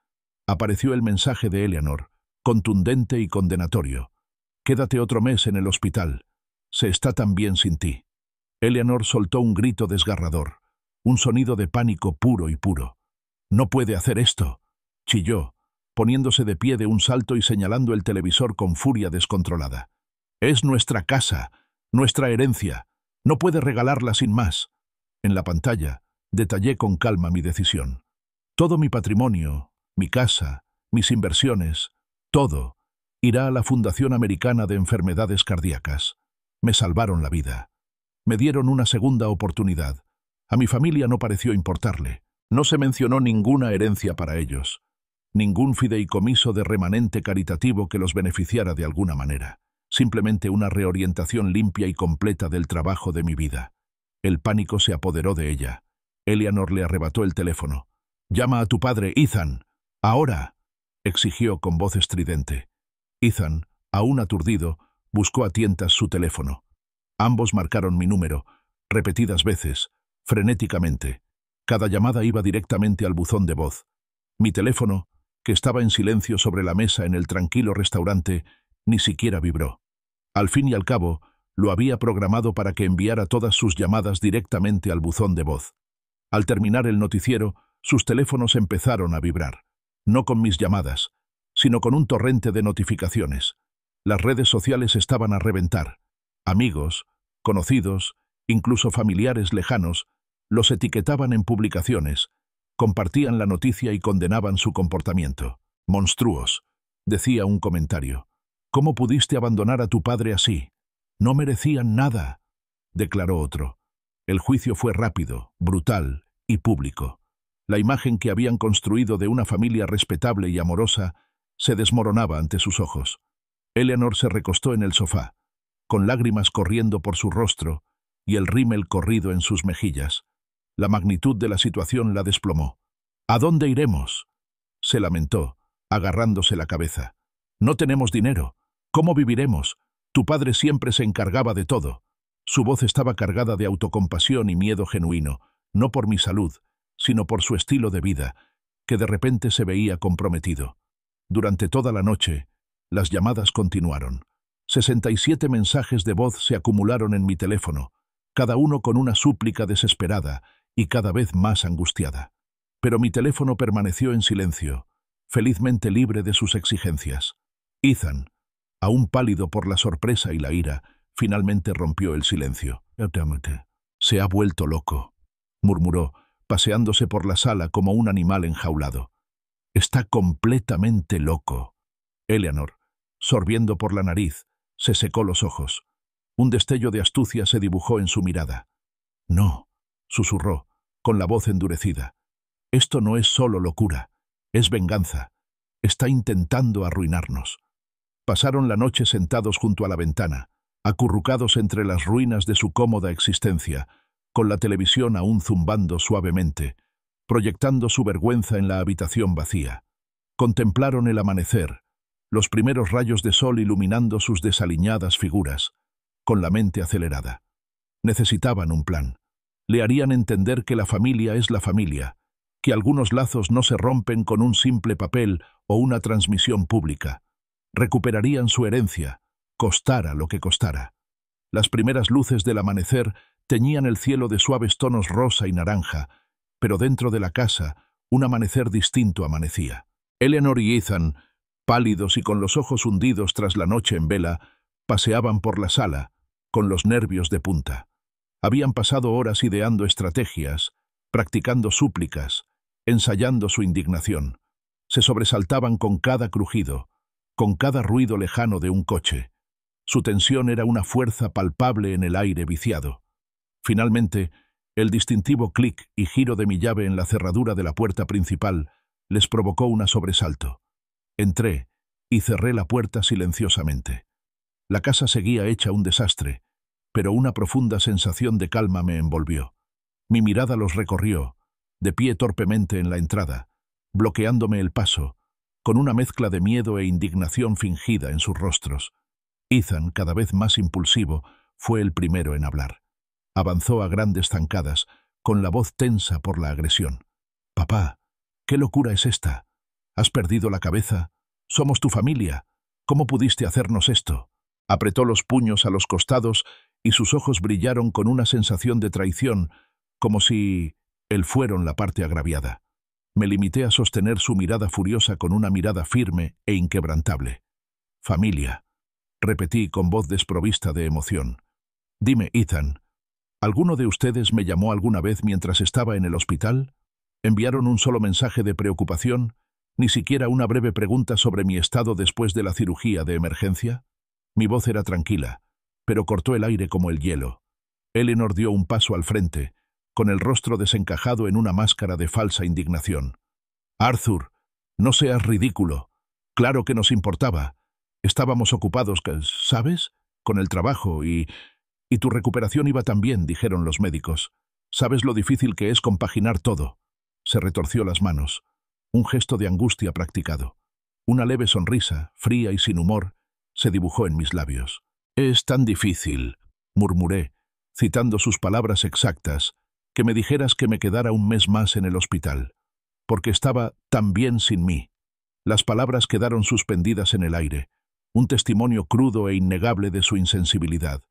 apareció el mensaje de Eleanor, contundente y condenatorio. «Quédate otro mes en el hospital. Se está tan bien sin ti». Eleanor soltó un grito desgarrador, un sonido de pánico puro y puro. «No puede hacer esto», chilló, poniéndose de pie de un salto y señalando el televisor con furia descontrolada. «Es nuestra casa, nuestra herencia. No puede regalarla sin más». En la pantalla, detallé con calma mi decisión. Todo mi patrimonio, mi casa, mis inversiones, todo, irá a la Fundación Americana de Enfermedades Cardíacas. Me salvaron la vida. Me dieron una segunda oportunidad. A mi familia no pareció importarle. No se mencionó ninguna herencia para ellos, ningún fideicomiso de remanente caritativo que los beneficiara de alguna manera. Simplemente una reorientación limpia y completa del trabajo de mi vida. El pánico se apoderó de ella. Eleanor le arrebató el teléfono. «Llama a tu padre, Ethan. Ahora», exigió con voz estridente. Ethan, aún aturdido, buscó a tientas su teléfono. Ambos marcaron mi número, repetidas veces, frenéticamente. Cada llamada iba directamente al buzón de voz. Mi teléfono, que estaba en silencio sobre la mesa en el tranquilo restaurante, ni siquiera vibró. Al fin y al cabo, lo había programado para que enviara todas sus llamadas directamente al buzón de voz. Al terminar el noticiero, sus teléfonos empezaron a vibrar. No con mis llamadas, sino con un torrente de notificaciones. Las redes sociales estaban a reventar. Amigos, conocidos, incluso familiares lejanos, los etiquetaban en publicaciones, compartían la noticia y condenaban su comportamiento. «Monstruos», decía un comentario. «¿Cómo pudiste abandonar a tu padre así? No merecían nada», declaró otro. El juicio fue rápido, brutal y público. La imagen que habían construido de una familia respetable y amorosa se desmoronaba ante sus ojos. Eleanor se recostó en el sofá, con lágrimas corriendo por su rostro y el rímel corrido en sus mejillas. La magnitud de la situación la desplomó. «¿A dónde iremos?», se lamentó, agarrándose la cabeza. «No tenemos dinero. ¿Cómo viviremos? Tu padre siempre se encargaba de todo». Su voz estaba cargada de autocompasión y miedo genuino, no por mi salud, sino por su estilo de vida, que de repente se veía comprometido. Durante toda la noche, las llamadas continuaron. 67 mensajes de voz se acumularon en mi teléfono, cada uno con una súplica desesperada y cada vez más angustiada. Pero mi teléfono permaneció en silencio, felizmente libre de sus exigencias. Ethan, aún pálido por la sorpresa y la ira, finalmente rompió el silencio. «Se ha vuelto loco», murmuró, paseándose por la sala como un animal enjaulado. «Está completamente loco». Eleanor, sorbiendo por la nariz, se secó los ojos. Un destello de astucia se dibujó en su mirada. No, susurró, con la voz endurecida. Esto no es solo locura, es venganza. Está intentando arruinarnos. Pasaron la noche sentados junto a la ventana, acurrucados entre las ruinas de su cómoda existencia, con la televisión aún zumbando suavemente, proyectando su vergüenza en la habitación vacía. Contemplaron el amanecer, los primeros rayos de sol iluminando sus desaliñadas figuras, con la mente acelerada. Necesitaban un plan. Le harían entender que la familia es la familia, que algunos lazos no se rompen con un simple papel o una transmisión pública. Recuperarían su herencia, costara lo que costara. Las primeras luces del amanecer teñían el cielo de suaves tonos rosa y naranja, pero dentro de la casa un amanecer distinto amanecía. Eleanor y Ethan, pálidos y con los ojos hundidos tras la noche en vela, paseaban por la sala, con los nervios de punta. Habían pasado horas ideando estrategias, practicando súplicas, ensayando su indignación. Se sobresaltaban con cada crujido, con cada ruido lejano de un coche. Su tensión era una fuerza palpable en el aire viciado. Finalmente, el distintivo clic y giro de mi llave en la cerradura de la puerta principal les provocó un sobresalto. Entré y cerré la puerta silenciosamente. La casa seguía hecha un desastre, pero una profunda sensación de calma me envolvió. Mi mirada los recorrió, de pie torpemente en la entrada, bloqueándome el paso, con una mezcla de miedo e indignación fingida en sus rostros. Ethan, cada vez más impulsivo, fue el primero en hablar. Avanzó a grandes zancadas, con la voz tensa por la agresión. «Papá, ¿qué locura es esta? ¿Has perdido la cabeza? Somos tu familia. ¿Cómo pudiste hacernos esto?» Apretó los puños a los costados y sus ojos brillaron con una sensación de traición, como si él fueron la parte agraviada. Me limité a sostener su mirada furiosa con una mirada firme e inquebrantable. «Familia», repetí con voz desprovista de emoción. «Dime, Ethan, ¿alguno de ustedes me llamó alguna vez mientras estaba en el hospital? ¿Enviaron un solo mensaje de preocupación? ¿Ni siquiera una breve pregunta sobre mi estado después de la cirugía de emergencia?» Mi voz era tranquila, pero cortó el aire como el hielo. Eleanor dio un paso al frente, con el rostro desencajado en una máscara de falsa indignación. «Arthur, no seas ridículo. Claro que nos importaba. Estábamos ocupados, ¿sabes? Con el trabajo y tu recuperación iba tan bien», dijeron los médicos. «Sabes lo difícil que es compaginar todo». Se retorció las manos. Un gesto de angustia practicado. Una leve sonrisa, fría y sin humor, se dibujó en mis labios. «Es tan difícil», murmuré, citando sus palabras exactas, «que me dijeras que me quedara un mes más en el hospital, porque estaba tan bien sin mí». Las palabras quedaron suspendidas en el aire, un testimonio crudo e innegable de su insensibilidad.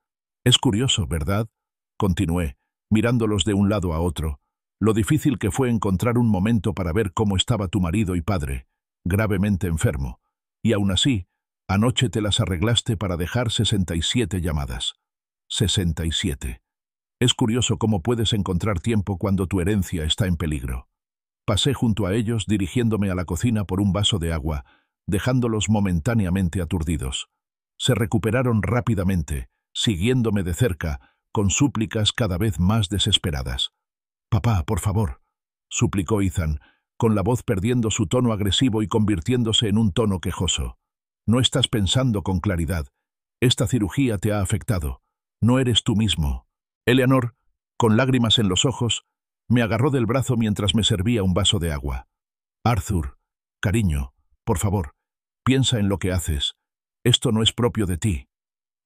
«Es curioso, ¿verdad?», continué, mirándolos de un lado a otro, «lo difícil que fue encontrar un momento para ver cómo estaba tu marido y padre, gravemente enfermo, y aún así, anoche te las arreglaste para dejar 67 llamadas. 67. Es curioso cómo puedes encontrar tiempo cuando tu herencia está en peligro». Pasé junto a ellos dirigiéndome a la cocina por un vaso de agua, dejándolos momentáneamente aturdidos. Se recuperaron rápidamente, siguiéndome de cerca, con súplicas cada vez más desesperadas. «Papá, por favor», suplicó Ethan, con la voz perdiendo su tono agresivo y convirtiéndose en un tono quejoso. «No estás pensando con claridad. Esta cirugía te ha afectado. No eres tú mismo». Eleanor, con lágrimas en los ojos, me agarró del brazo mientras me servía un vaso de agua. «Arthur, cariño, por favor, piensa en lo que haces. Esto no es propio de ti».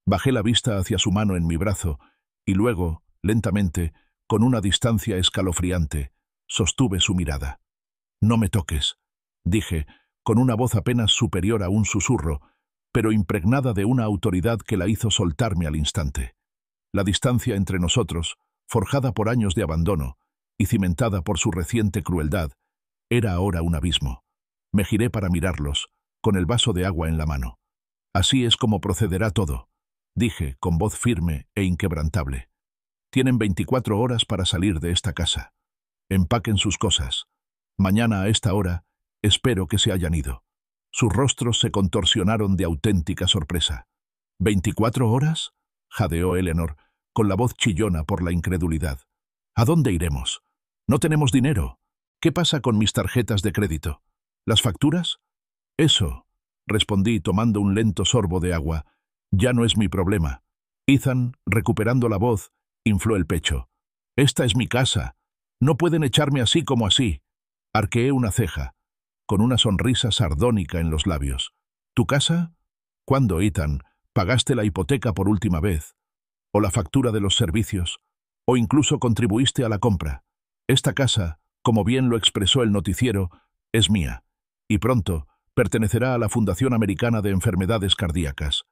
Bajé la vista hacia su mano en mi brazo y luego, lentamente, con una distancia escalofriante, sostuve su mirada. «No me toques», dije, con una voz apenas superior a un susurro, pero impregnada de una autoridad que la hizo soltarme al instante. La distancia entre nosotros, forjada por años de abandono y cimentada por su reciente crueldad, era ahora un abismo. Me giré para mirarlos, con el vaso de agua en la mano. «Así es como procederá todo», dije, con voz firme e inquebrantable. «Tienen 24 horas para salir de esta casa. Empaquen sus cosas. Mañana a esta hora espero que se hayan ido». Sus rostros se contorsionaron de auténtica sorpresa. «¿24 horas?» jadeó Eleanor, con la voz chillona por la incredulidad. ¿A dónde iremos? No tenemos dinero. ¿Qué pasa con mis tarjetas de crédito? ¿Las facturas? Eso, respondí tomando un lento sorbo de agua, ya no es mi problema. Ethan, recuperando la voz, infló el pecho. Esta es mi casa. No pueden echarme así como así. Arqueé una ceja, con una sonrisa sardónica en los labios. ¿Tu casa? ¿Cuándo, Ethan, pagaste la hipoteca por última vez? ¿O la factura de los servicios? ¿O incluso contribuiste a la compra? Esta casa, como bien lo expresó el noticiero, es mía, y pronto pertenecerá a la Fundación Americana de Enfermedades Cardíacas.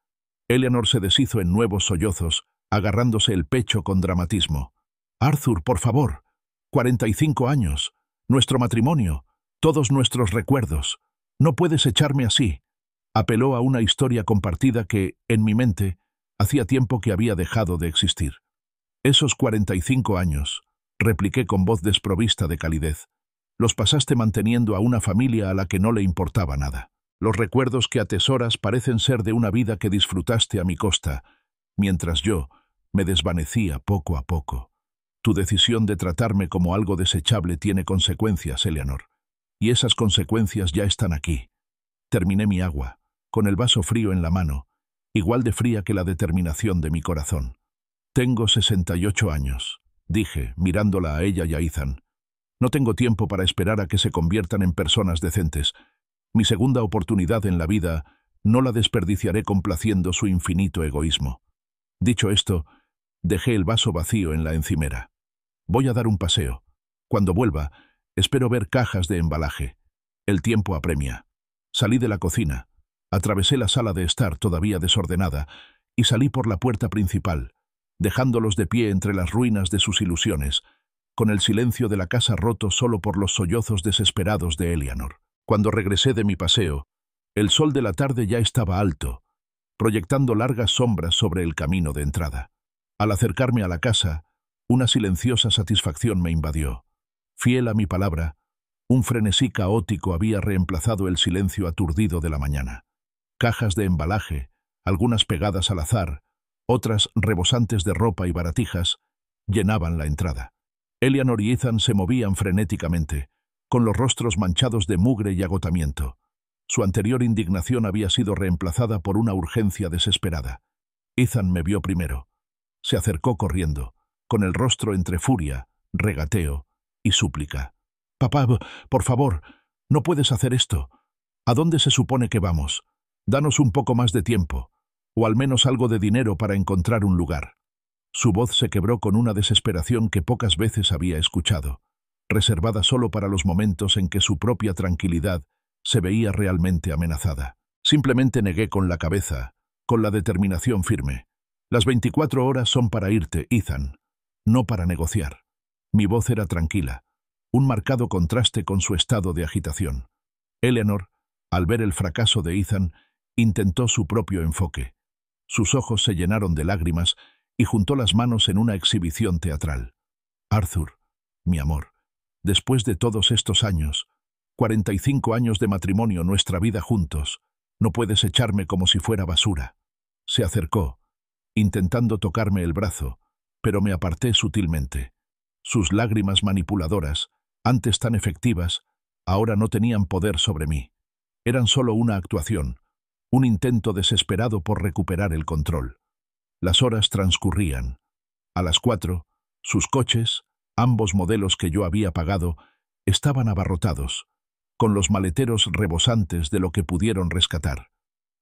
Eleanor se deshizo en nuevos sollozos, agarrándose el pecho con dramatismo. Arthur, por favor. 45 años. Nuestro matrimonio. Todos nuestros recuerdos. No puedes echarme así. Apeló a una historia compartida que, en mi mente, hacía tiempo que había dejado de existir. Esos 45 años, repliqué con voz desprovista de calidez, los pasaste manteniendo a una familia a la que no le importaba nada. Los recuerdos que atesoras parecen ser de una vida que disfrutaste a mi costa, mientras yo me desvanecía poco a poco. Tu decisión de tratarme como algo desechable tiene consecuencias, Eleanor, y esas consecuencias ya están aquí. Terminé mi agua, con el vaso frío en la mano, igual de fría que la determinación de mi corazón. Tengo 68 años, dije, mirándola a ella y a Ethan. No tengo tiempo para esperar a que se conviertan en personas decentes. Mi segunda oportunidad en la vida no la desperdiciaré complaciendo su infinito egoísmo. Dicho esto, dejé el vaso vacío en la encimera. Voy a dar un paseo. Cuando vuelva, espero ver cajas de embalaje. El tiempo apremia. Salí de la cocina, atravesé la sala de estar todavía desordenada y salí por la puerta principal, dejándolos de pie entre las ruinas de sus ilusiones, con el silencio de la casa roto solo por los sollozos desesperados de Eleanor. Cuando regresé de mi paseo, el sol de la tarde ya estaba alto, proyectando largas sombras sobre el camino de entrada. Al acercarme a la casa, una silenciosa satisfacción me invadió. Fiel a mi palabra, un frenesí caótico había reemplazado el silencio aturdido de la mañana. Cajas de embalaje, algunas pegadas al azar, otras rebosantes de ropa y baratijas, llenaban la entrada. Eleanor y Ethan se movían frenéticamente, con los rostros manchados de mugre y agotamiento. Su anterior indignación había sido reemplazada por una urgencia desesperada. Ethan me vio primero. Se acercó corriendo, con el rostro entre furia, regateo y súplica. «Papá, por favor, no puedes hacer esto. ¿A dónde se supone que vamos? Danos un poco más de tiempo, o al menos algo de dinero para encontrar un lugar». Su voz se quebró con una desesperación que pocas veces había escuchado, reservada solo para los momentos en que su propia tranquilidad se veía realmente amenazada. Simplemente negué con la cabeza, con la determinación firme. «Las 24 horas son para irte, Ethan, no para negociar». Mi voz era tranquila, un marcado contraste con su estado de agitación. Eleanor, al ver el fracaso de Ethan, intentó su propio enfoque. Sus ojos se llenaron de lágrimas y juntó las manos en una exhibición teatral. «Arthur, mi amor, después de todos estos años, 45 años de matrimonio, nuestra vida juntos, no puedes echarme como si fuera basura». Se acercó, intentando tocarme el brazo, pero me aparté sutilmente. Sus lágrimas manipuladoras, antes tan efectivas, ahora no tenían poder sobre mí. Eran solo una actuación, un intento desesperado por recuperar el control. Las horas transcurrían. A las 4, sus coches, ambos modelos que yo había pagado, estaban abarrotados, con los maleteros rebosantes de lo que pudieron rescatar.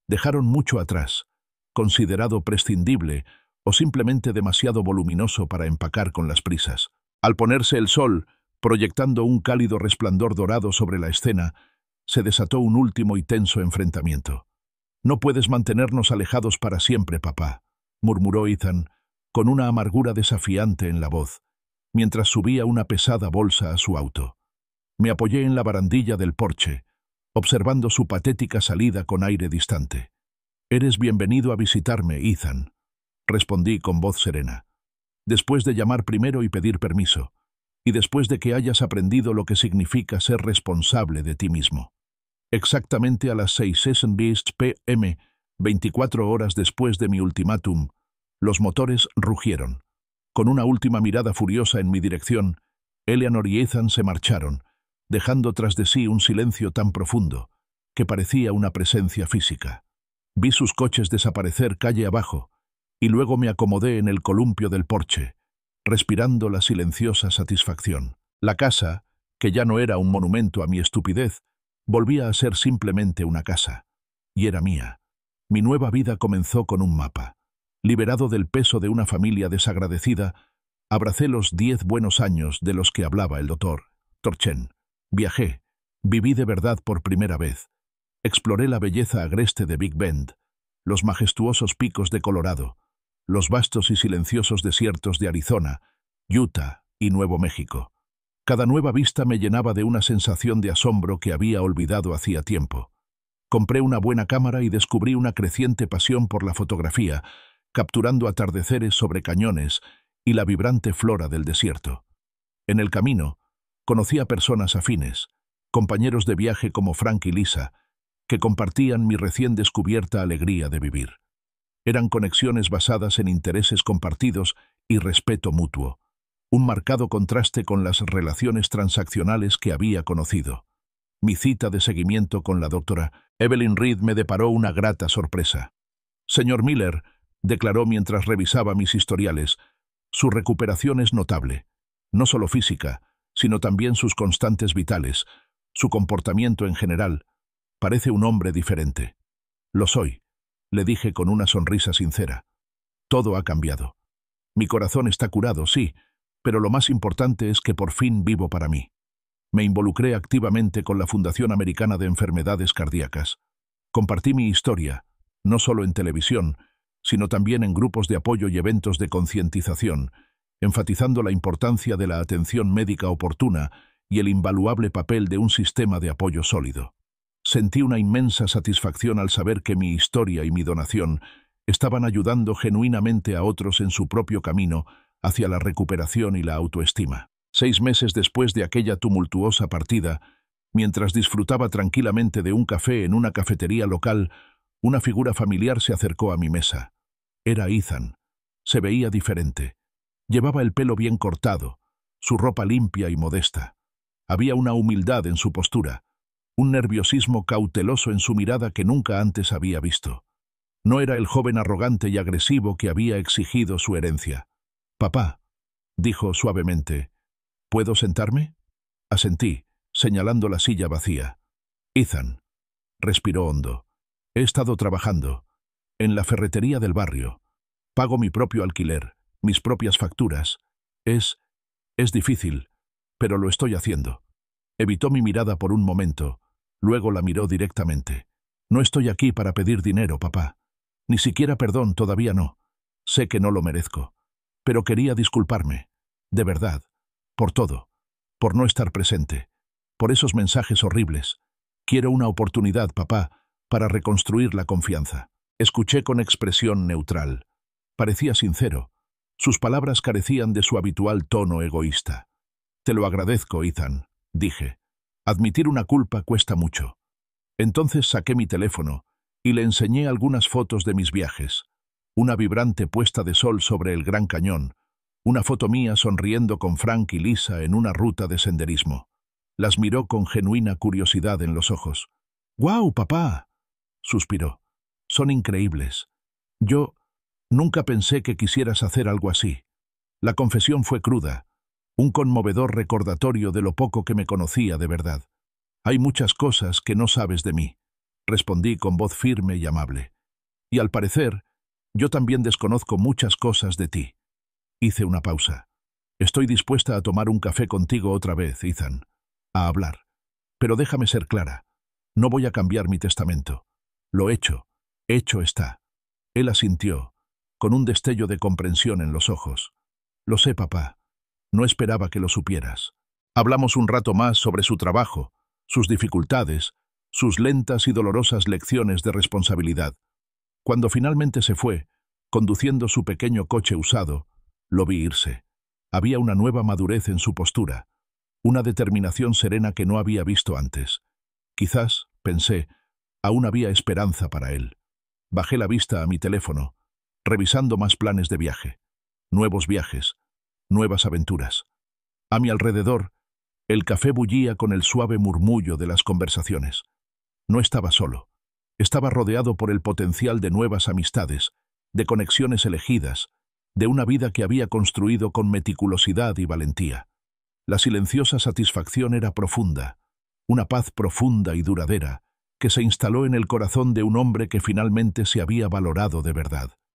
Dejaron mucho atrás, considerado prescindible o simplemente demasiado voluminoso para empacar con las prisas. Al ponerse el sol, proyectando un cálido resplandor dorado sobre la escena, se desató un último y tenso enfrentamiento. «No puedes mantenernos alejados para siempre, papá», murmuró Ethan, con una amargura desafiante en la voz, mientras subía una pesada bolsa a su auto. Me apoyé en la barandilla del porche, observando su patética salida con aire distante. «Eres bienvenido a visitarme, Ethan», respondí con voz serena. «Después de llamar primero y pedir permiso, y después de que hayas aprendido lo que significa ser responsable de ti mismo». Exactamente a las 6:10 p.m., 24 horas después de mi ultimátum, los motores rugieron. Con una última mirada furiosa en mi dirección, Eleanor y Ethan se marcharon, dejando tras de sí un silencio tan profundo que parecía una presencia física. Vi sus coches desaparecer calle abajo y luego me acomodé en el columpio del porche, respirando la silenciosa satisfacción. La casa, que ya no era un monumento a mi estupidez, volvía a ser simplemente una casa. Y era mía. Mi nueva vida comenzó con un mapa. Liberado del peso de una familia desagradecida, abracé los 10 buenos años de los que hablaba el doctor Torchen. Viajé, viví de verdad por primera vez. Exploré la belleza agreste de Big Bend, los majestuosos picos de Colorado, los vastos y silenciosos desiertos de Arizona, Utah y Nuevo México. Cada nueva vista me llenaba de una sensación de asombro que había olvidado hacía tiempo. Compré una buena cámara y descubrí una creciente pasión por la fotografía, capturando atardeceres sobre cañones y la vibrante flora del desierto. En el camino, conocí a personas afines, compañeros de viaje como Frank y Lisa, que compartían mi recién descubierta alegría de vivir. Eran conexiones basadas en intereses compartidos y respeto mutuo, un marcado contraste con las relaciones transaccionales que había conocido. Mi cita de seguimiento con la doctora Evelyn Reed me deparó una grata sorpresa. «Señor Miller», declaró mientras revisaba mis historiales, «su recuperación es notable, no solo física, sino también sus constantes vitales, su comportamiento en general. Parece un hombre diferente». «Lo soy», le dije con una sonrisa sincera. «Todo ha cambiado. Mi corazón está curado, sí, pero lo más importante es que por fin vivo para mí». Me involucré activamente con la Fundación Americana de Enfermedades Cardíacas. Compartí mi historia, no solo en televisión, sino también en grupos de apoyo y eventos de concientización, enfatizando la importancia de la atención médica oportuna y el invaluable papel de un sistema de apoyo sólido. Sentí una inmensa satisfacción al saber que mi historia y mi donación estaban ayudando genuinamente a otros en su propio camino hacia la recuperación y la autoestima. 6 meses después de aquella tumultuosa partida, mientras disfrutaba tranquilamente de un café en una cafetería local, una figura familiar se acercó a mi mesa. Era Ethan. Se veía diferente. Llevaba el pelo bien cortado, su ropa limpia y modesta. Había una humildad en su postura, un nerviosismo cauteloso en su mirada que nunca antes había visto. No era el joven arrogante y agresivo que había exigido su herencia. «Papá», dijo suavemente, «¿puedo sentarme?» Asentí, señalando la silla vacía. «Ethan», respiró hondo, «he estado trabajando en la ferretería del barrio. Pago mi propio alquiler, mis propias facturas. Es difícil, pero lo estoy haciendo». Evitó mi mirada por un momento, luego la miró directamente. «No estoy aquí para pedir dinero, papá. Ni siquiera perdón, todavía no. Sé que no lo merezco. Pero quería disculparme, de verdad, por todo, por no estar presente, por esos mensajes horribles. Quiero una oportunidad, papá, para reconstruir la confianza». Escuché con expresión neutral. Parecía sincero. Sus palabras carecían de su habitual tono egoísta. «Te lo agradezco, Ethan», dije. «Admitir una culpa cuesta mucho». Entonces saqué mi teléfono y le enseñé algunas fotos de mis viajes. Una vibrante puesta de sol sobre el Gran Cañón, una foto mía sonriendo con Frank y Lisa en una ruta de senderismo. Las miró con genuina curiosidad en los ojos. «¡Guau, papá!», suspiró. «Son increíbles. Yo nunca pensé que quisieras hacer algo así». La confesión fue cruda, un conmovedor recordatorio de lo poco que me conocía de verdad. «Hay muchas cosas que no sabes de mí», respondí con voz firme y amable. «Y al parecer, yo también desconozco muchas cosas de ti». Hice una pausa. «Estoy dispuesta a tomar un café contigo otra vez, Ethan. A hablar. Pero déjame ser clara. No voy a cambiar mi testamento. Lo hecho está». Él asintió, con un destello de comprensión en los ojos. «Lo sé, papá. No esperaba que lo supieras». Hablamos un rato más sobre su trabajo, sus dificultades, sus lentas y dolorosas lecciones de responsabilidad. Cuando finalmente se fue, conduciendo su pequeño coche usado, lo vi irse. Había una nueva madurez en su postura, una determinación serena que no había visto antes. Quizás, pensé, aún había esperanza para él. Bajé la vista a mi teléfono, revisando más planes de viaje. Nuevos viajes, nuevas aventuras. A mi alrededor, el café bullía con el suave murmullo de las conversaciones. No estaba solo. Estaba rodeado por el potencial de nuevas amistades, de conexiones elegidas, de una vida que había construido con meticulosidad y valentía. La silenciosa satisfacción era profunda, una paz profunda y duradera, que se instaló en el corazón de un hombre que finalmente se había valorado de verdad.